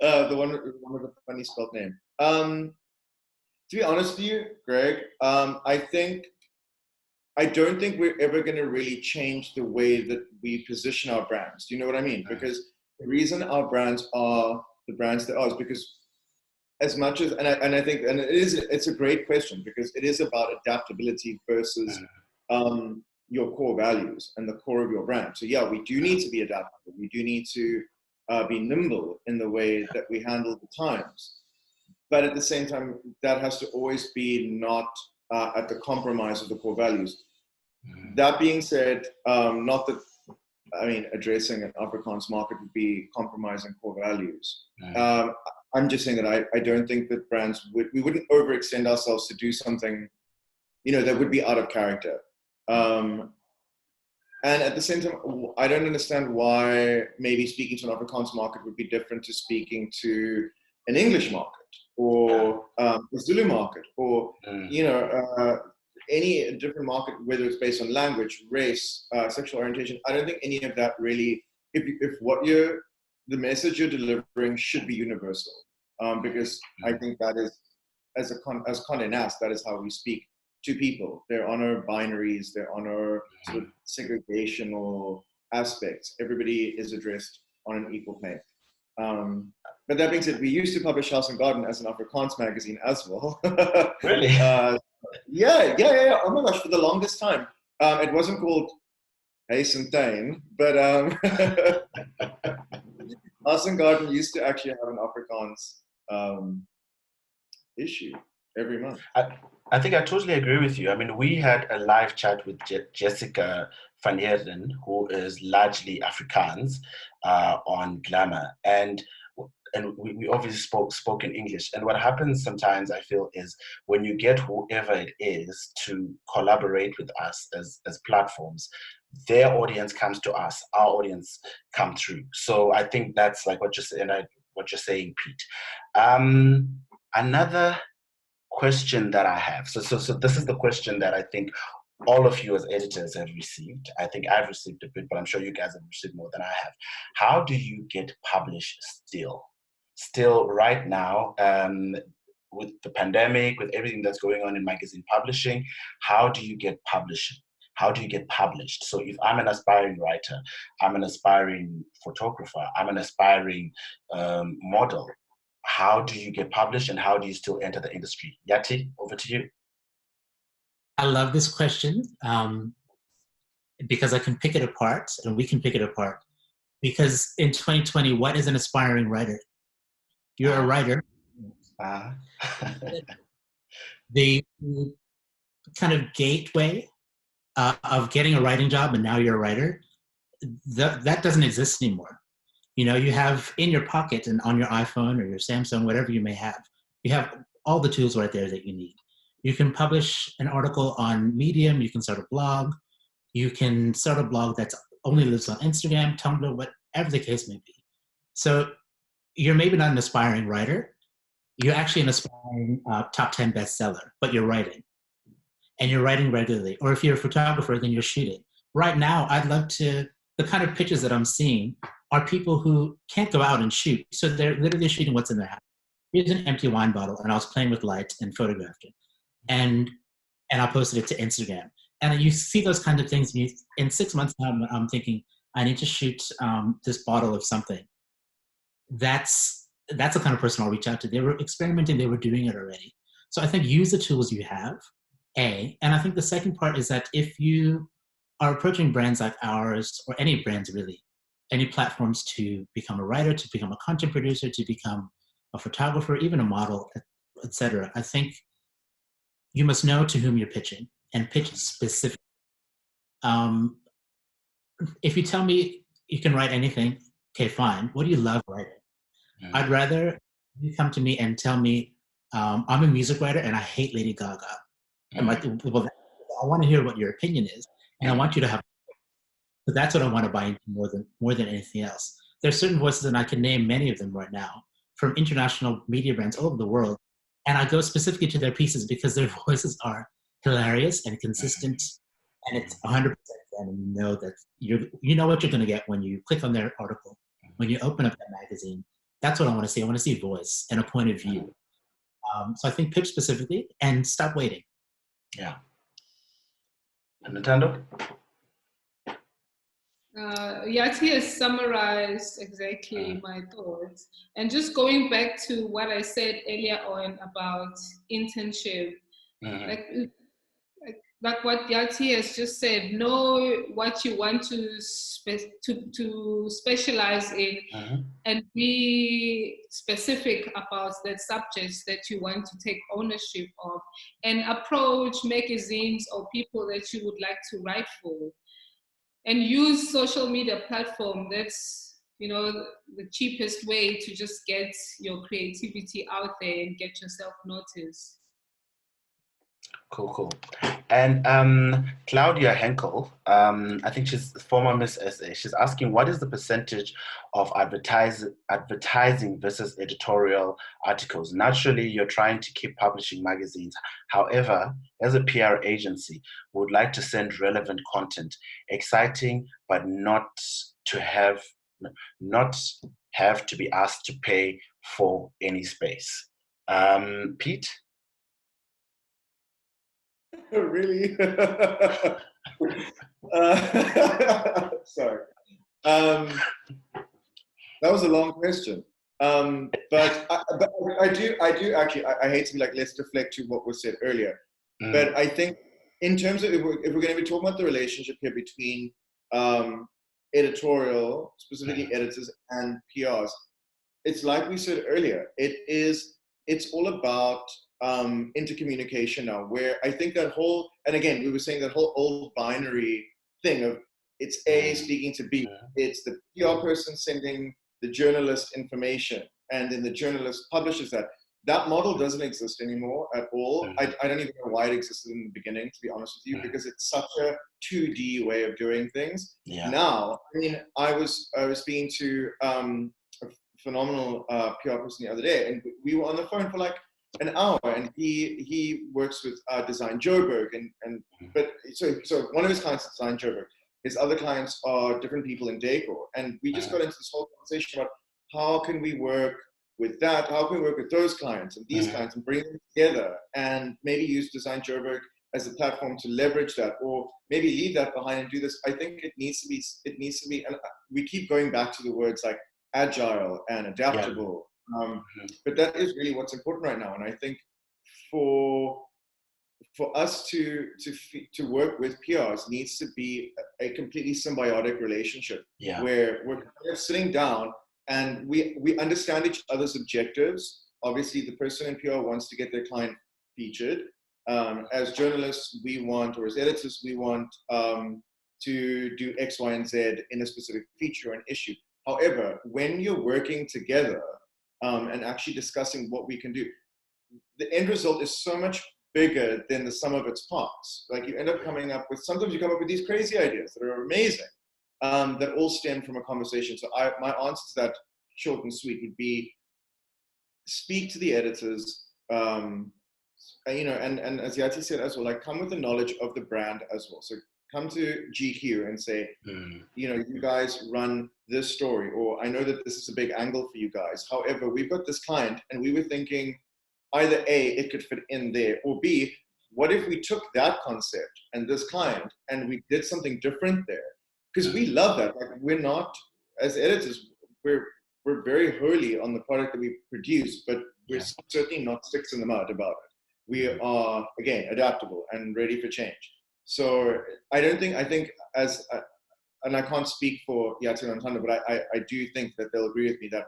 The one with the funny spelled name. To be honest with you, Greg, I don't think we're ever going to really change the way that we position our brands. Do you know what I mean? Because the reason our brands are the brands they are is because as much as, and I think, and it's a great question because it is about adaptability versus your core values and the core of your brand. So yeah, we do need to be adaptable. We do need to be nimble in the way that we handle the times. But at the same time, that has to always be not at the compromise of the core values. That being said, not that, I mean, addressing an Afrikaans market would be compromising core values. I'm just saying that I don't think that brands we wouldn't overextend ourselves to do something, you know, that would be out of character. And at the same time, I don't understand why maybe speaking to an Afrikaans market would be different to speaking to an English market or a Zulu market or, you know, any different market, whether it's based on language, race, sexual orientation. I don't think any of that really, if what the message you're delivering should be universal. Because I think that is, as Conde and Nast, that is how we speak to people. There are no binaries, there are no sort of segregational aspects. Everybody is addressed on an equal plane. But that being said, we used to publish House and Garden as an Afrikaans magazine as well. Really? Yeah. Oh my gosh, for the longest time. It wasn't called Huis en Tuin, but House and Garden used to actually have an Afrikaans issue every month. I think I totally agree with you. I mean, we had a live chat with Jessica van Heerden, who is largely Afrikaans, on GLAMOUR. And we obviously spoke in English. And what happens sometimes, I feel, is when you get whoever it is to collaborate with us as platforms, their audience comes to us, our audience come through. So I think that's like what you're saying, Pete. Another question that I have. So this is the question that I think all of you as editors have received. I think I've received a bit, but I'm sure you guys have received more than I have. How do you get published still right now, with the pandemic, with everything that's going on in magazine publishing? How do you get published? How do you get published? So if I'm an aspiring writer, I'm an aspiring photographer, I'm an aspiring model, how do you get published and how do you still enter the industry? Yati, over to you. I love this question because I can pick it apart and we can pick it apart. Because in 2020, what is an aspiring writer? You're a writer. The kind of gateway of getting a writing job and now you're a writer, that doesn't exist anymore. You know, you have in your pocket and on your iPhone or your Samsung, whatever you may have, you have all the tools right there that you need. You can publish an article on Medium, you can start a blog, you can start a blog that only lives on Instagram, Tumblr, whatever the case may be. So you're maybe not an aspiring writer, you're actually an aspiring top 10 bestseller, but you're writing. And you're writing regularly. Or if you're a photographer, then you're shooting. Right now, I'd love to, the kind of pictures that I'm seeing are people who can't go out and shoot. So they're literally shooting what's in their house. Here's an empty wine bottle, and I was playing with light and photographed it. And I posted it to Instagram. And you see those kinds of things, and in 6 months' time, I'm thinking, I need to shoot this bottle of something. That's the kind of person I'll reach out to. They were experimenting, they were doing it already. So I think use the tools you have, A. And I think the second part is that if you are approaching brands like ours, or any brands really, any platforms to become a writer, to become a content producer, to become a photographer, even a model, etc. I think you must know to whom you're pitching and pitch specifically. If you tell me you can write anything, okay, fine. What do you love writing? I'd rather you come to me and tell me, I'm a music writer and I hate Lady Gaga. I'm like, well, I want to hear what your opinion is, and I want you to have. So that's what I want to buy into more than anything else. There's certain voices, and I can name many of them right now, from international media brands all over the world, and I go specifically to their pieces because their voices are hilarious and consistent, and it's 100% them, and you know that you know what you're going to get when you click on their article, when you open up that magazine. That's what I want to see. I want to see voice and a point of view. So I think pitch specifically and stop waiting. Yeah. And Nontando? Yati has summarized exactly my thoughts. And just going back to what I said earlier on about internship, like like what Yati has just said, know what you want to specialize in, and be specific about that subjects that you want to take ownership of, and approach magazines or people that you would like to write for, and use social media platform. That's, you know, the cheapest way to just get your creativity out there and get yourself noticed. Cool, cool. And Claudia Henkel, I think she's former Miss SA. She's asking, what is the percentage of advertising versus editorial articles? Naturally, you're trying to keep publishing magazines. However, as a PR agency, we would like to send relevant content, exciting, but not have to be asked to pay for any space. Piet? Really? Sorry. That was a long question. But I do actually, I hate to be like, let's deflect to what was said earlier. But I think in terms of, if we're going to be talking about the relationship here between editorial, specifically editors, and PRs, it's like we said earlier, it's all about intercommunication now, where I think that whole, and again, we were saying that whole old binary thing of it's A speaking to B. It's the PR person sending the journalist information, and then the journalist publishes that. That model doesn't exist anymore at all. I don't even know why it existed in the beginning, to be honest with you, because it's such a 2D way of doing things. Now, I mean, I was speaking to a phenomenal PR person the other day, and we were on the phone for like an hour, and he works with Design Joburg, and so one of his clients is Design Joburg. His other clients are different people in decor, and we just got into this whole conversation about how can we work with that, how can we work with those clients and these clients and bring them together, and maybe use Design Joburg as a platform to leverage that, or maybe leave that behind and do this. I think it needs to be, and we keep going back to the words like agile and adaptable, but that is really what's important right now. And I think for us to work with PRs needs to be a completely symbiotic relationship, where we're kind of sitting down and we understand each other's objectives. Obviously, the person in PR wants to get their client featured. As journalists, we want, or as editors, we want to do X, Y, and Z in a specific feature or an issue. However, when you're working together and actually discussing what we can do, the end result is so much bigger than the sum of its parts. Like, you end up coming up with, sometimes you come up with these crazy ideas that are amazing, that all stem from a conversation. So my answer to that, short and sweet, would be speak to the editors, you know, and as Yati said as well, like, come with the knowledge of the brand as well. So come to GQ and say, you know, you guys run this story, or I know that this is a big angle for you guys. However, we've got this client and we were thinking either A, it could fit in there, or B, what if we took that concept and this client and we did something different there? Because we love that. Like, we're not, as editors, we're very holy on the product that we produce, but we're certainly not sticks in the mud about it. We are, again, adaptable and ready for change. So I think as, and I can't speak for Yati and Nontando, but I do think that they'll agree with me that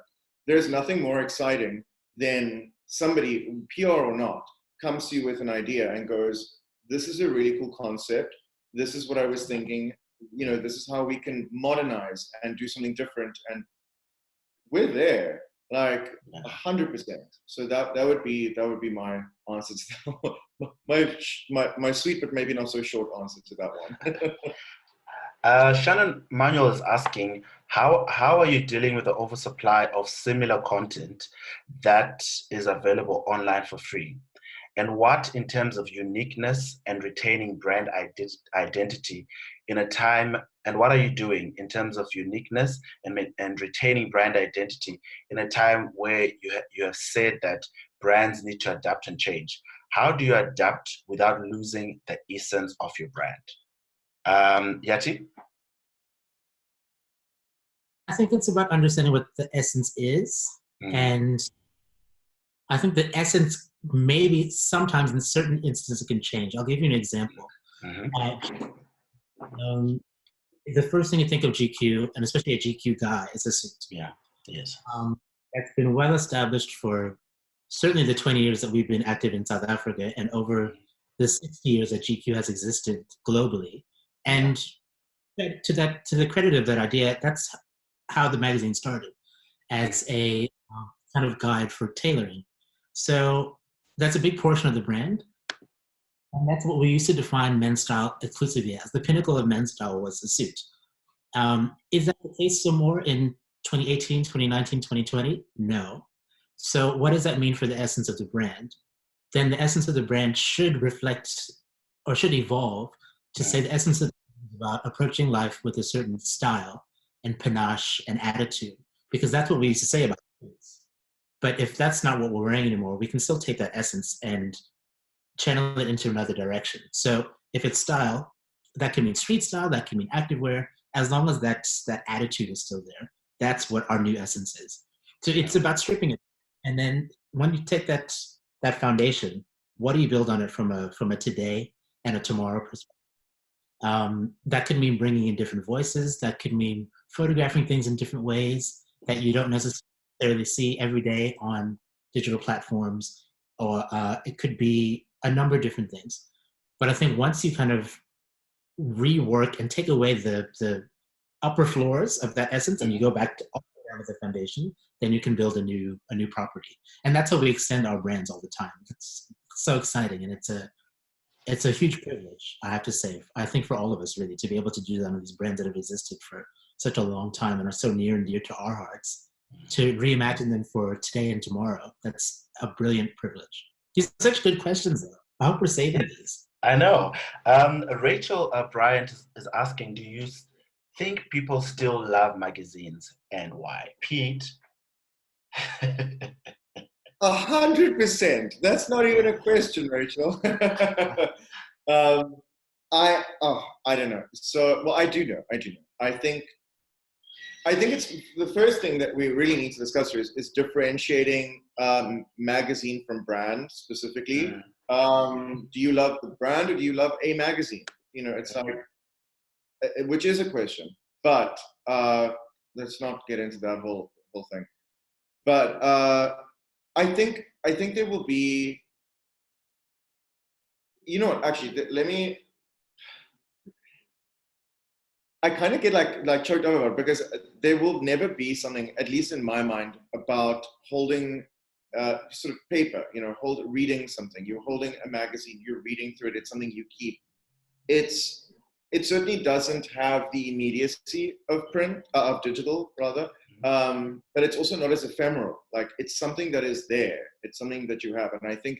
there's nothing more exciting than somebody, PR or not, comes to you with an idea and goes, this is a really cool concept. This is what I was thinking. You know, this is how we can modernize and do something different. And we're there, like 100%. So that would be my answer to that. My sweet but maybe not so short answer to that one. Shannon Manuel is asking, how are you dealing with the oversupply of similar content that is available online for free? And what, in terms of uniqueness and retaining brand identity in a time, and what are you doing in terms of uniqueness and retaining brand identity in a time where you have said that brands need to adapt and change? How do you adapt without losing the essence of your brand? Yati? I think it's about understanding what the essence is. And I think the essence, maybe sometimes in certain instances, it can change. I'll give you an example. Mm-hmm. The first thing you think of GQ, and especially a GQ guy, is a suit. Yeah. Yes. That's been well established for certainly the 20 years that we've been active in South Africa, and over the 60 years that GQ has existed globally. And to the credit of that idea, that's how the magazine started, as a kind of guide for tailoring. So that's a big portion of the brand. And that's what we used to define men's style exclusively as. The pinnacle of men's style was the suit. Is that the case some more in 2018, 2019, 2020? No. So what does that mean for the essence of the brand? Then the essence of the brand should reflect or should evolve to say the essence of the brand is about approaching life with a certain style and panache and attitude, because that's what we used to say about suits. But if that's not what we're wearing anymore, we can still take that essence and channel it into another direction. So if it's style, that can mean street style, that can mean activewear, as long as that attitude is still there. That's what our new essence is. So it's about stripping it. And then when you take that foundation, what do you build on it from a today and a tomorrow perspective? That could mean bringing in different voices. That could mean photographing things in different ways that you don't necessarily see every day on digital platforms, or it could be a number of different things. But I think once you kind of rework and take away the upper floors of that essence, and you go back to all the way down to the foundation, then you can build a new property. And that's how we extend our brands all the time. It's so exciting, and it's a huge privilege, I have to say. I think for all of us, really, to be able to do that on these brands that have existed for such a long time and are so near and dear to our hearts, to reimagine them for today and tomorrow. That's a brilliant privilege. These are such good questions, though. I hope we're saving these. I know. Rachel Bryant is asking, do you think people still love magazines, and why? Pete? 100%. That's not even a question, Rachel. I don't know. So, well, I do know. I think it's the first thing that we really need to discuss here is differentiating magazine from brand specifically. Do you love the brand or do you love a magazine? You know, it's like, which is a question, but let's not get into that whole thing. But I think there will be, you know what, actually, I kind of get like choked up about it, because there will never be something, at least in my mind, about holding sort of paper, you know, reading something. You're holding a magazine, you're reading through it, it's something you keep. It certainly doesn't have the immediacy of print, of digital rather, but it's also not as ephemeral. Like, it's something that is there. It's something that you have. And I think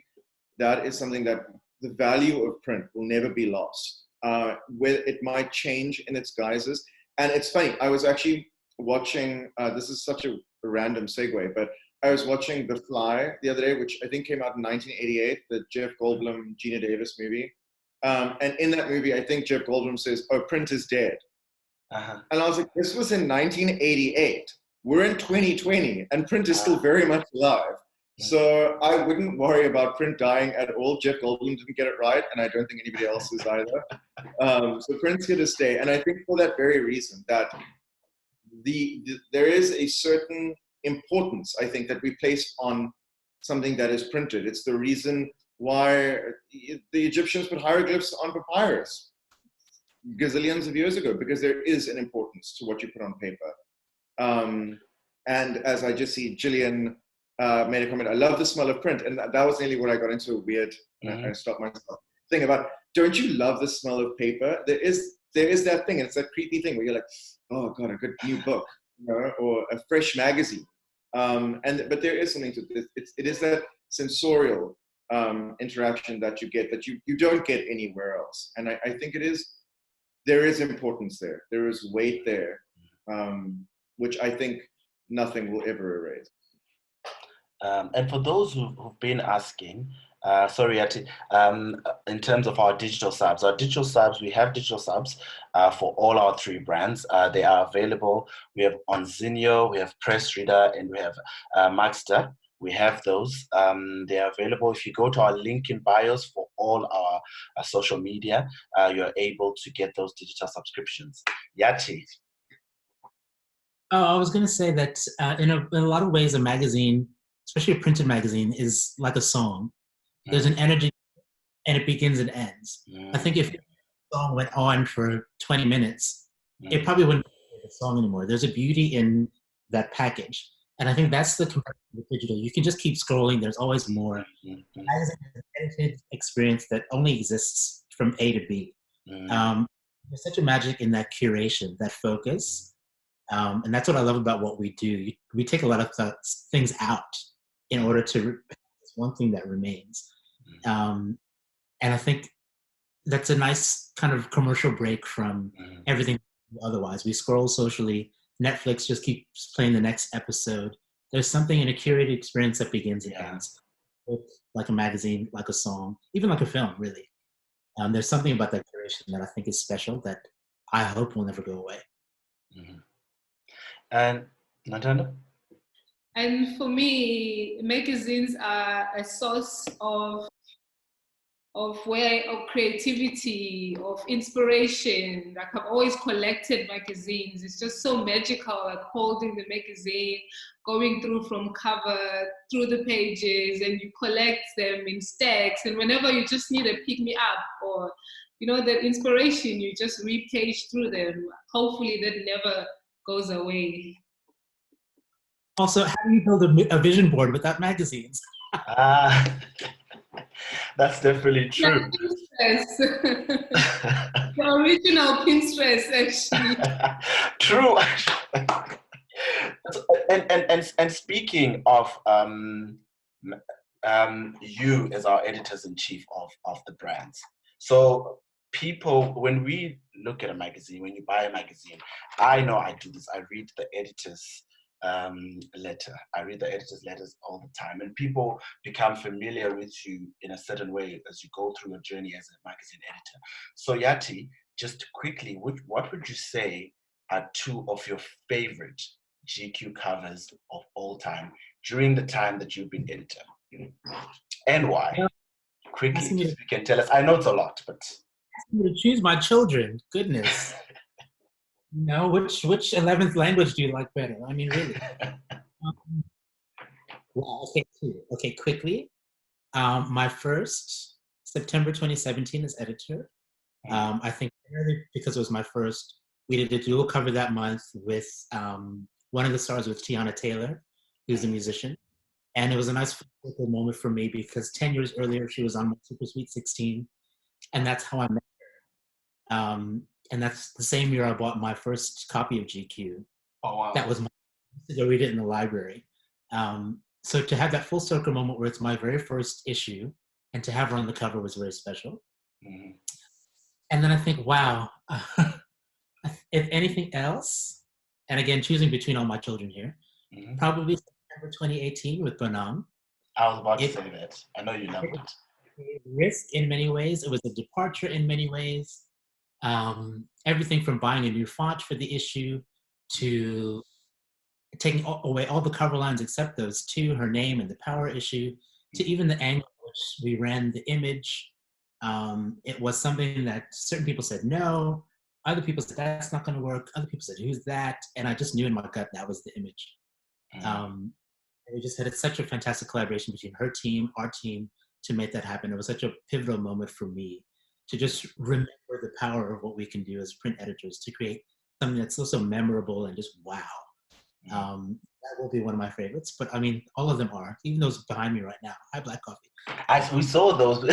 that is something that the value of print will never be lost. Where it might change in its guises. And it's funny, I was actually watching, this is such a random segue, but I was watching The Fly the other day, which I think came out in 1988, the Jeff Goldblum, Gina Davis movie. And in that movie, I think Jeff Goldblum says, "Oh, print is dead." And I was like, this was in 1988. We're in 2020, and print is still very much alive. So I wouldn't worry about print dying at all. Jeff Goldblum didn't get it right, and I don't think anybody else is either. So print's here to stay. And I think for that very reason, that there is a certain importance, I think, that we place on something that is printed. It's the reason why the Egyptians put hieroglyphs on papyrus gazillions of years ago, because there is an importance to what you put on paper. And as I just see Gillian made a comment, I love the smell of print. And that was nearly what I got into a weird, I stopped myself, thing about, don't you love the smell of paper? There is that thing, and it's that creepy thing where you're like, oh God, a good new book, you know, or a fresh magazine. But there is something to this. It is that sensorial interaction that you get that you don't get anywhere else. And I think there is importance there. There is weight there, which I think nothing will ever erase. And for those who've been asking, in terms of our digital subs, we have digital subs for all our three brands. They are available. We have on Zinio, we have Press Reader, and we have Maxter. We have those. They are available. If you go to our link in bios for all our social media, you're able to get those digital subscriptions. Yati. Oh, I was going to say that in a lot of ways, a magazine, especially a printed magazine, is like a song. There's an energy, and it begins and ends. I think if the song went on for 20 minutes, it probably wouldn't be a song anymore. There's a beauty in that package. And I think that's the comparison with digital. You can just keep scrolling. There's always more. Magazine is an edited experience that only exists from A to B. There's such a magic in that curation, that focus. And that's what I love about what we do. We take a lot of things out in order to it's one thing that remains. And I think that's a nice kind of commercial break from everything otherwise. We scroll socially. Netflix just keeps playing the next episode. There's something in a curated experience that begins and ends. Like a magazine, like a song, even like a film, really. There's something about that curation that I think is special that I hope will never go away. And Nontando? And for me, magazines are a source of creativity, of inspiration. Like I've always collected magazines. It's just so magical, like holding the magazine, going through from cover, through the pages, and you collect them in stacks. And whenever you just need a pick me up or, that inspiration, you just re-page through them. Hopefully that never goes away. Also, how do you build a vision board without magazines? That's definitely true. The original Pinterest, actually. True. And speaking of you as our editors-in-chief of the brands, so people, when we look at a magazine, when you buy a magazine, I know I do this. I read the editor's letter. I read the editor's letters all the time, and people become familiar with you in a certain way as you go through your journey as a magazine editor. So Yati, just quickly, what would you say are two of your favorite GQ covers of all time during the time that you've been editor, and why? Quickly, if you can tell us. I know it's a lot, but to choose my children. Goodness. Which 11th language do you like better? I mean, really. Okay, quickly. My first, September 2017 as editor. I think because it was my first, we did a dual cover that month with one of the stars with Tiana Taylor, who's a musician. And it was a nice moment for me because 10 years earlier, she was on my Super Sweet 16. And that's how I met her. And that's the same year I bought my first copy of GQ. Oh, wow. That was to go read it in the library. So to have that full circle moment where it's my very first issue and to have her on the cover was very special. And then I think, wow, if anything else, and again, choosing between all my children here, probably September 2018 with Bonham. I was about to say that. I know you loved it. A risk in many ways. It was a departure in many ways. Everything from buying a new font for the issue to taking away all the cover lines except those two, her name and the power issue, to even the angle in which we ran the image. It was something that certain people said no, other people said that's not going to work, other people said who's that, and I just knew in my gut that was the image. We just had such a fantastic collaboration between her team, our team, to make that happen. It was such a pivotal moment for me to just remember the power of what we can do as print editors to create something that's so memorable and just wow. That will be one of my favorites, but I mean, all of them are, even those behind me right now. Hi, Black Coffee. We saw those.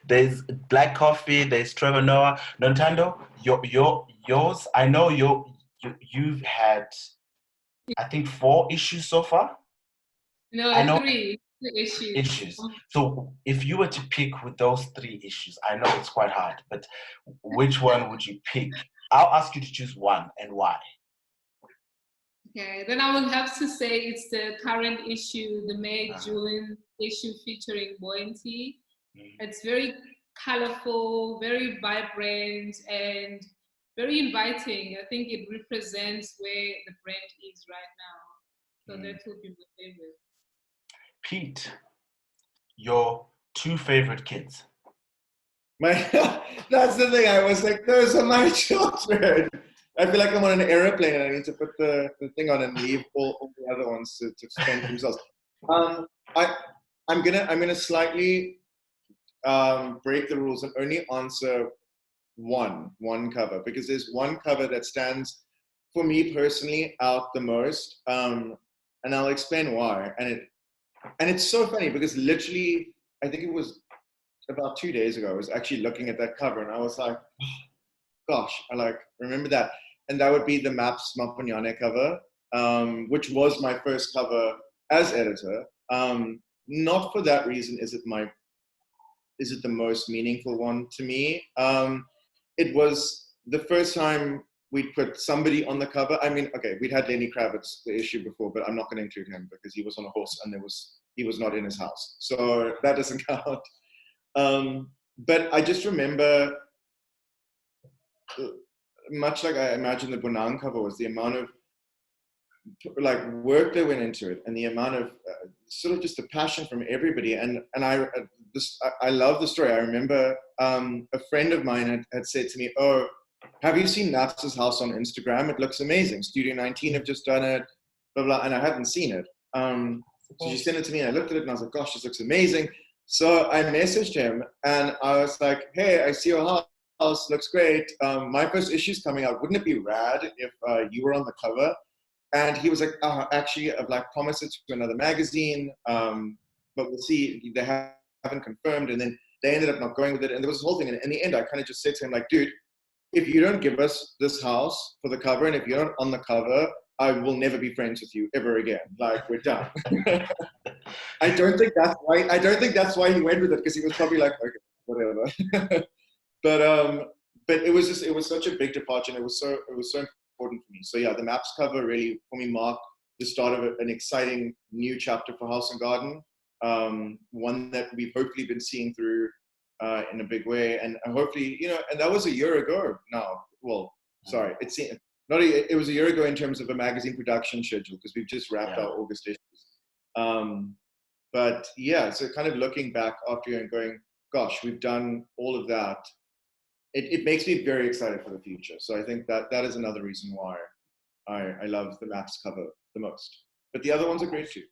There's Black Coffee, there's Trevor Noah. Nontando, yours, I know you've had, I think 4 issues so far? No, I know 3 issues. So if you were to pick with those 3 issues, I know it's quite hard, but which one would you pick? I'll ask you to choose one and why. Okay, then I will have to say it's the current issue, the May-June issue featuring Buoyancy. It's very colorful, very vibrant, and very inviting. I think it represents where the brand is right now. So that will be my favorite. Piet, your 2 favorite kids. That's the thing. I was like, those are my children. I feel like I'm on an airplane and I need to put the thing on and leave all the other ones to fend for themselves. I'm gonna slightly break the rules and only answer one cover, because there's one cover that stands for me personally out the most, and I'll explain why. And it's so funny because literally, I think it was about 2 days ago, I was actually looking at that cover and I was like, gosh, I like remember that. And that would be the Maps Mapanyane cover, which was my first cover as editor. Not for that reason is it the most meaningful one to me. It was the first time we'd put somebody on the cover. I mean, okay, we'd had Lenny Kravitz, the issue before, but I'm not going to include him because he was on a horse and he was not in his house. So that doesn't count. But I just remember, much like I imagine the Bonang cover was, the amount of like work that went into it and the amount of sort of just the passion from everybody. And I love the story. I remember a friend of mine had said to me, oh, have you seen Nast's house on Instagram? It looks amazing. Studio 19 have just done it, blah, blah, and I hadn't seen it. So she sent it to me and I looked at it and I was like, gosh, this looks amazing. So I messaged him and I was like, hey, I see your house, looks great. My first issue's coming out. Wouldn't it be rad if you were on the cover? And he was like, actually, I've like promised it to another magazine, but we'll see. They haven't confirmed. And then they ended up not going with it. And there was this whole thing. And in the end, I kind of just said to him, like, dude, if you don't give us this house for the cover, and if you're not on the cover, I will never be friends with you ever again. Like, we're done. I don't think that's why he went with it, because he was probably like, okay, whatever. But it was such a big departure, and it was so important for me. So yeah, the Maps cover really for me marked the start of an exciting new chapter for House and Garden, one that we've hopefully been seeing through in a big way, and hopefully, and that was a year ago now. Well, sorry, it was a year ago in terms of a magazine production schedule, because we've just wrapped our August issues. But yeah, so kind of looking back after and going, gosh, we've done all of that. It makes me very excited for the future. So I think that is another reason why I love the Maps cover the most. But the other ones are great too.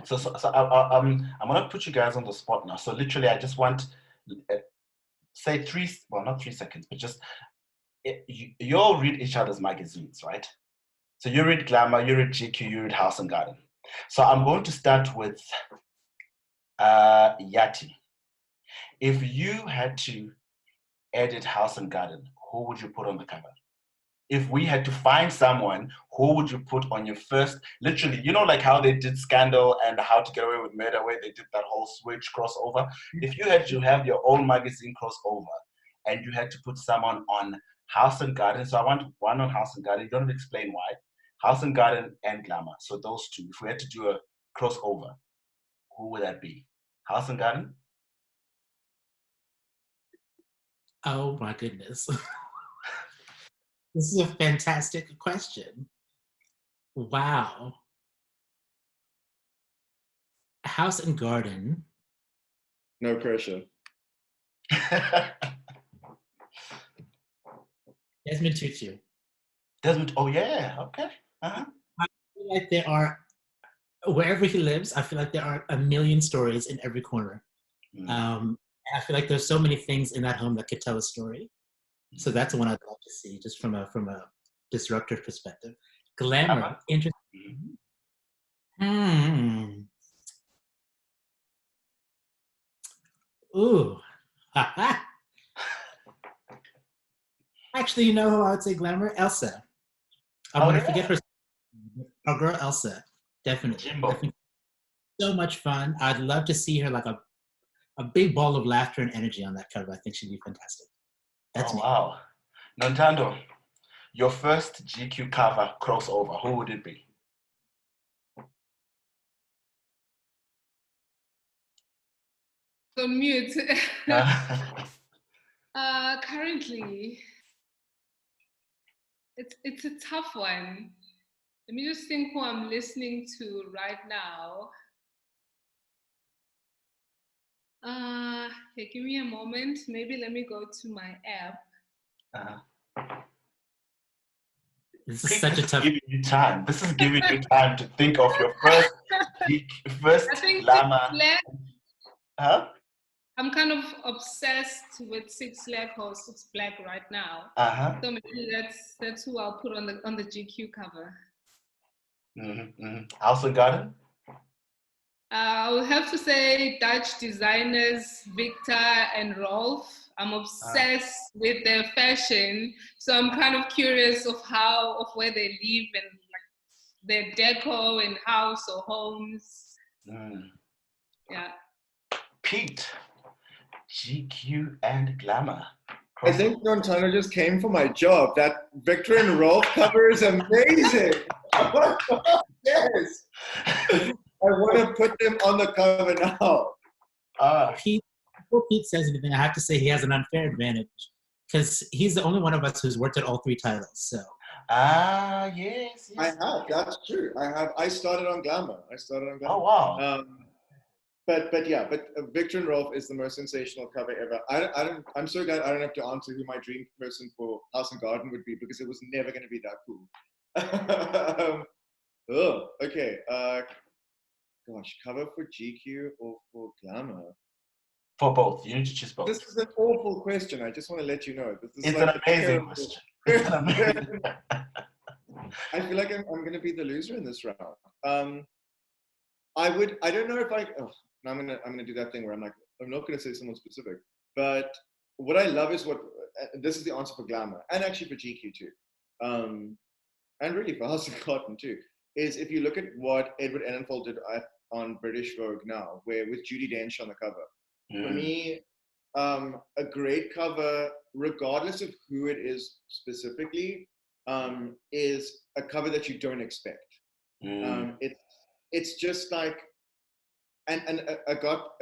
So I'm gonna put you guys on the spot now. So literally, I just want say not 3 seconds, but just you all read each other's magazines, right? So you read Glamour, you read GQ, you read House and Garden. So I'm going to start with Yati. If you had to edit House and Garden, who would you put on the cover? If we had to find someone, who would you put on your first, literally, like how they did Scandal and How to Get Away with Murder, where they did that whole switch crossover. If you had to have your own magazine crossover and you had to put someone on House and Garden, so I want one on House and Garden, you don't have to explain why, House and Garden and Glamour, so those two. If we had to do a crossover, who would that be? House and Garden? Oh my goodness. This is a fantastic question. Wow. House and Garden. No pressure. Desmond Tutu. Oh yeah, okay. Uh-huh. I feel like there are, wherever he lives, I feel like there are a million stories in every corner. I feel like there's so many things in that home that could tell a story. So that's the one I'd love to see, just from a disruptive perspective. Glamour, interesting. Ooh. Actually, you know who I would say Glamour? Elsa. I'm going to forget her. Our girl Elsa, definitely. I think so much fun. I'd love to see her like a big ball of laughter and energy on that cover. I think she'd be fantastic. That's me. Wow. Nontando, your first GQ cover crossover, who would it be? On mute. Currently, it's a tough one. Let me just think who I'm listening to right now. Okay, give me a moment. Maybe let me go to my app. This is such a This is tough. giving you time. This is giving you time to think of your first I think glamour. Huh? I'm kind of obsessed with Six Black or Six Black right now. So maybe that's who I'll put on the GQ cover. House and Garden? I would have to say Dutch designers Victor and Rolf. I'm obsessed with their fashion, so I'm kind of curious of where they live and like their deco and house or homes. Yeah. Piet, GQ and Glamour. I think Nontando just came for my job. That Victor and Rolf cover is amazing. Yes. I want to put them on the cover now. Before Pete says anything, I have to say he has an unfair advantage because he's the only one of us who's worked at all three titles. So. Yes. I have. That's true. I started on Glamour. Oh wow. But Victor and Rolf is the most sensational cover ever. I'm so glad I don't have to answer who my dream person for House and Garden would be because it was never going to be that cool. Okay. Gosh, cover for GQ or for Glamour? For both. You need to choose both. This is an awful question. I just want to let you know. This is it's like an amazing question. It's an amazing. I feel like I'm going to be the loser in this round. I don't know if I'm gonna do that thing where I'm like, I'm not gonna say someone specific, but what I love is this is the answer for Glamour and actually for GQ too, and really for House and Garden too, is if you look at what Edward Enninful did on British Vogue now, where with Judi Dench on the cover, for me, a great cover, regardless of who it is specifically, is a cover that you don't expect. It's just like, and I got,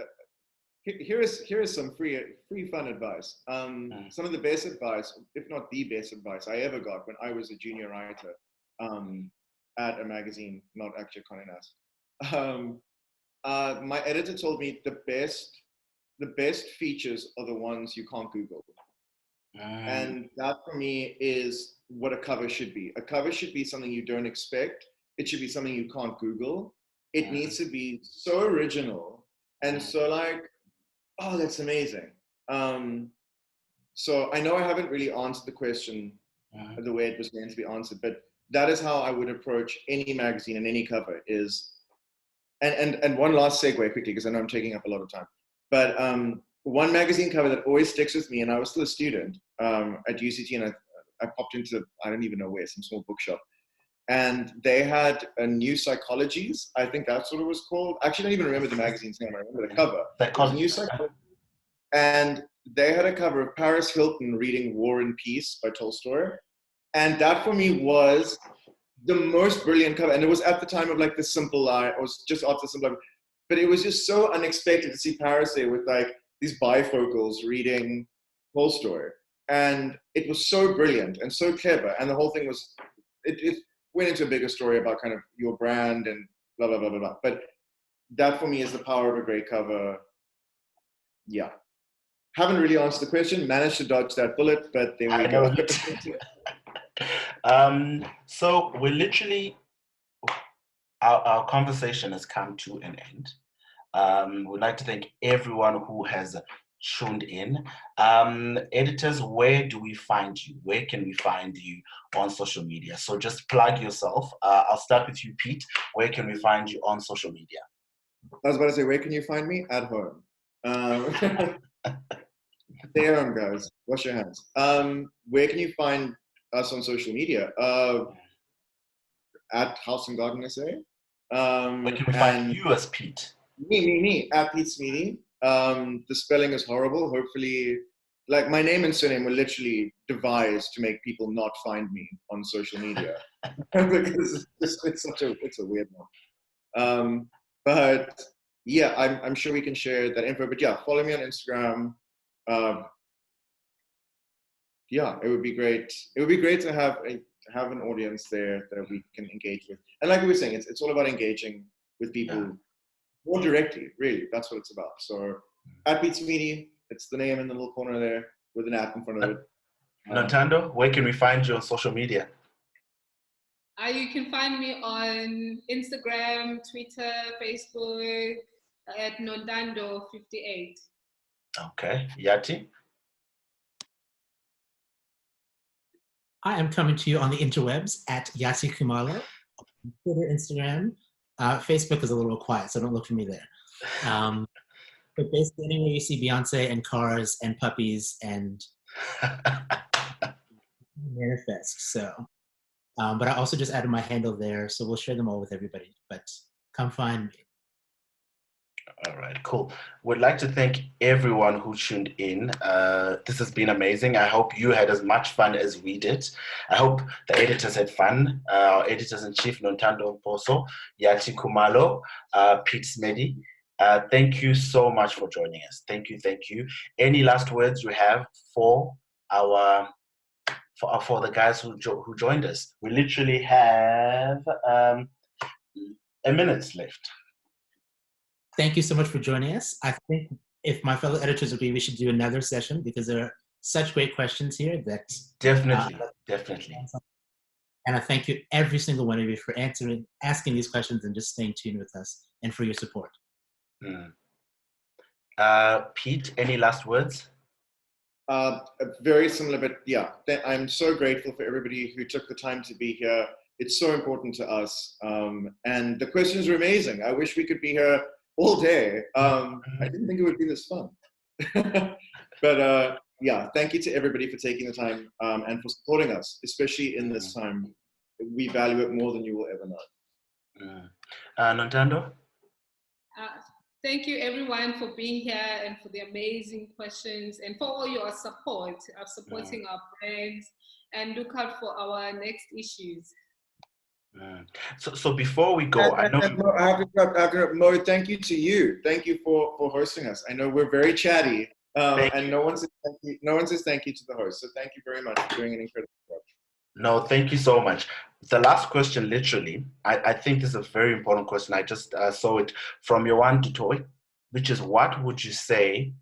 here is some free fun advice. Some of the best advice, if not the best advice I ever got when I was a junior writer at a magazine, not actually Conde Nast. My editor told me the best features are the ones you can't Google. And that for me is what a cover should be. A cover should be something you don't expect. It should be something you can't Google. It needs to be so original and so like, oh, that's amazing. So I know I haven't really answered the question the way it was meant to be answered, but that is how I would approach any magazine and any cover is, and one last segue quickly, because I know I'm taking up a lot of time, but one magazine cover that always sticks with me, and I was still a student at UCT, and I popped into, I don't even know where, some small bookshop. And they had a New Psychologies, I think that's what it was called. Actually, I don't even remember the magazine's name. I remember the cover. It was New Psychology. And they had a cover of Paris Hilton reading War and Peace by Tolstoy. And that for me was the most brilliant cover. And it was at the time of like The Simple Life. It was just after The Simple Life. But it was just so unexpected to see Paris there with like these bifocals reading Tolstoy. And it was so brilliant and so clever. And the whole thing was, it went into a bigger story about kind of your brand and blah, blah, blah, blah, blah. But that for me is the power of a great cover. Yeah. Haven't really answered the question, managed to dodge that bullet, but there we go. So we're literally, our conversation has come to an end. We'd like to thank everyone who has tuned in. Editors, where do we find you? Where can we find you on social media? So just plug yourself. I'll start with you, Piet. Where can we find you on social media? I was about to say, where can you find me? At home. Stay at home, guys. Wash your hands. Where can you find us on social media? At House and Garden SA. Where can we find you as Piet? Me. At Piet Smedy. The spelling is horrible. Hopefully, like my name and surname were literally devised to make people not find me on social media because it's a weird one. But yeah, I'm sure we can share that info. But yeah, follow me on Instagram. Yeah, it would be great. It would be great to have an audience there that we can engage with. And like we were saying, it's all about engaging with people more directly. Really, that's what it's about. So at Piet Smedy. It's the name in the little corner there with an app in front of it. Nontando, where can we find you on social media? You can find me on Instagram, Twitter, Facebook at Nontando58. Okay, Yati? I am coming to you on the interwebs at Yati Khumalo, Twitter, Instagram. Facebook is a little quiet, so don't look for me there. But basically, anywhere you see Beyonce and cars and puppies and manifest. So, but I also just added my handle there, so we'll share them all with everybody. But come find me. All right, cool. Would like to thank everyone who tuned in. This has been amazing. I hope you had as much fun as we did. I hope the editors had fun. Our editors-in-chief, Nontando Mposo, Yati Khumalo, Piet Smedy. Thank you so much for joining us. Thank you, thank you. Any last words you have for our for the guys who joined us? We literally have a minute left. Thank you so much for joining us. I think if my fellow editors agree, we should do another session because there are such great questions here that definitely. And I thank you every single one of you for asking these questions and just staying tuned with us and for your support. Piet, any last words? Very similar, but yeah, I'm so grateful for everybody who took the time to be here. It's so important to us. And the questions are amazing. I wish we could be here all day. I didn't think it would be this fun. But yeah, thank you to everybody for taking the time and for supporting us, especially in this time. We value it more than you will ever know. Nontando? Thank you everyone for being here and for the amazing questions and for all your support of supporting our brands, and look out for our next issues. So before we go, I know I have to Mo, thank you to you. Thank you for hosting us. I know we're very chatty, and no one says thank you to the host. So thank you very much for doing an incredible job. No, thank you so much. The last question, literally, I think this is a very important question. I just saw it from your one to toy, which is what would you say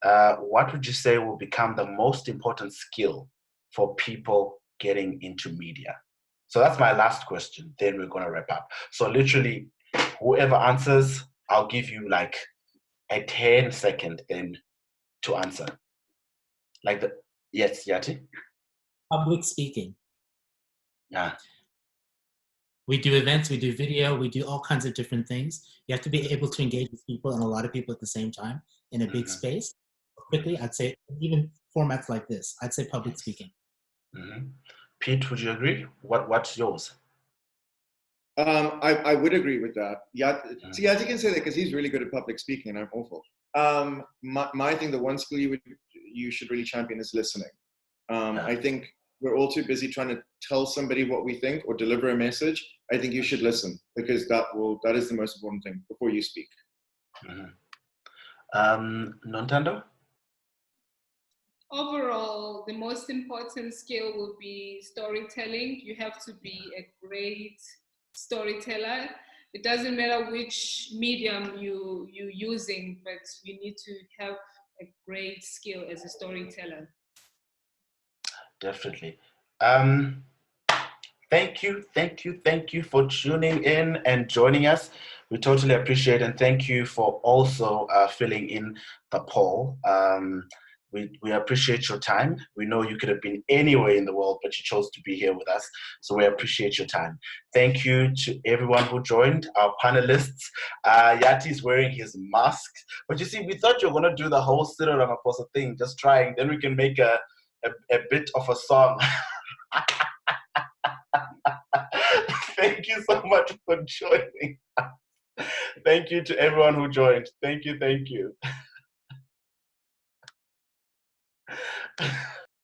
will become the most important skill for people getting into media? So that's my last question. Then we're going to wrap up. So literally, whoever answers, I'll give you like a 10-second then to answer. Yes, Yati? Public speaking. Yeah. We do events, we do video, we do all kinds of different things. You have to be able to engage with people and a lot of people at the same time in a big space. Quickly, I'd say even formats like this, I'd say public speaking. Piet, would you agree? What's yours? I would agree with that. Yeah, see, Yati can say that because he's really good at public speaking and I'm awful. My thing, the one skill you should really champion is listening. I think we're all too busy trying to tell somebody what we think or deliver a message. I think you should listen because that is the most important thing before you speak. Nontando? Overall, the most important skill will be storytelling. You have to be a great storyteller. It doesn't matter which medium you're using, but you need to have a great skill as a storyteller. Definitely. Thank you for tuning in and joining us. We totally appreciate it, and thank you for also filling in the poll. We appreciate your time. We know you could have been anywhere in the world, but you chose to be here with us, so we appreciate your time. Thank you to everyone who joined, our panelists. Yati is wearing his mask, but you see, we thought you were going to do the whole Cyril Ramaphosa thing, just trying, then we can make a bit of a song. Thank you so much for joining. Thank you to everyone who joined. Thank you.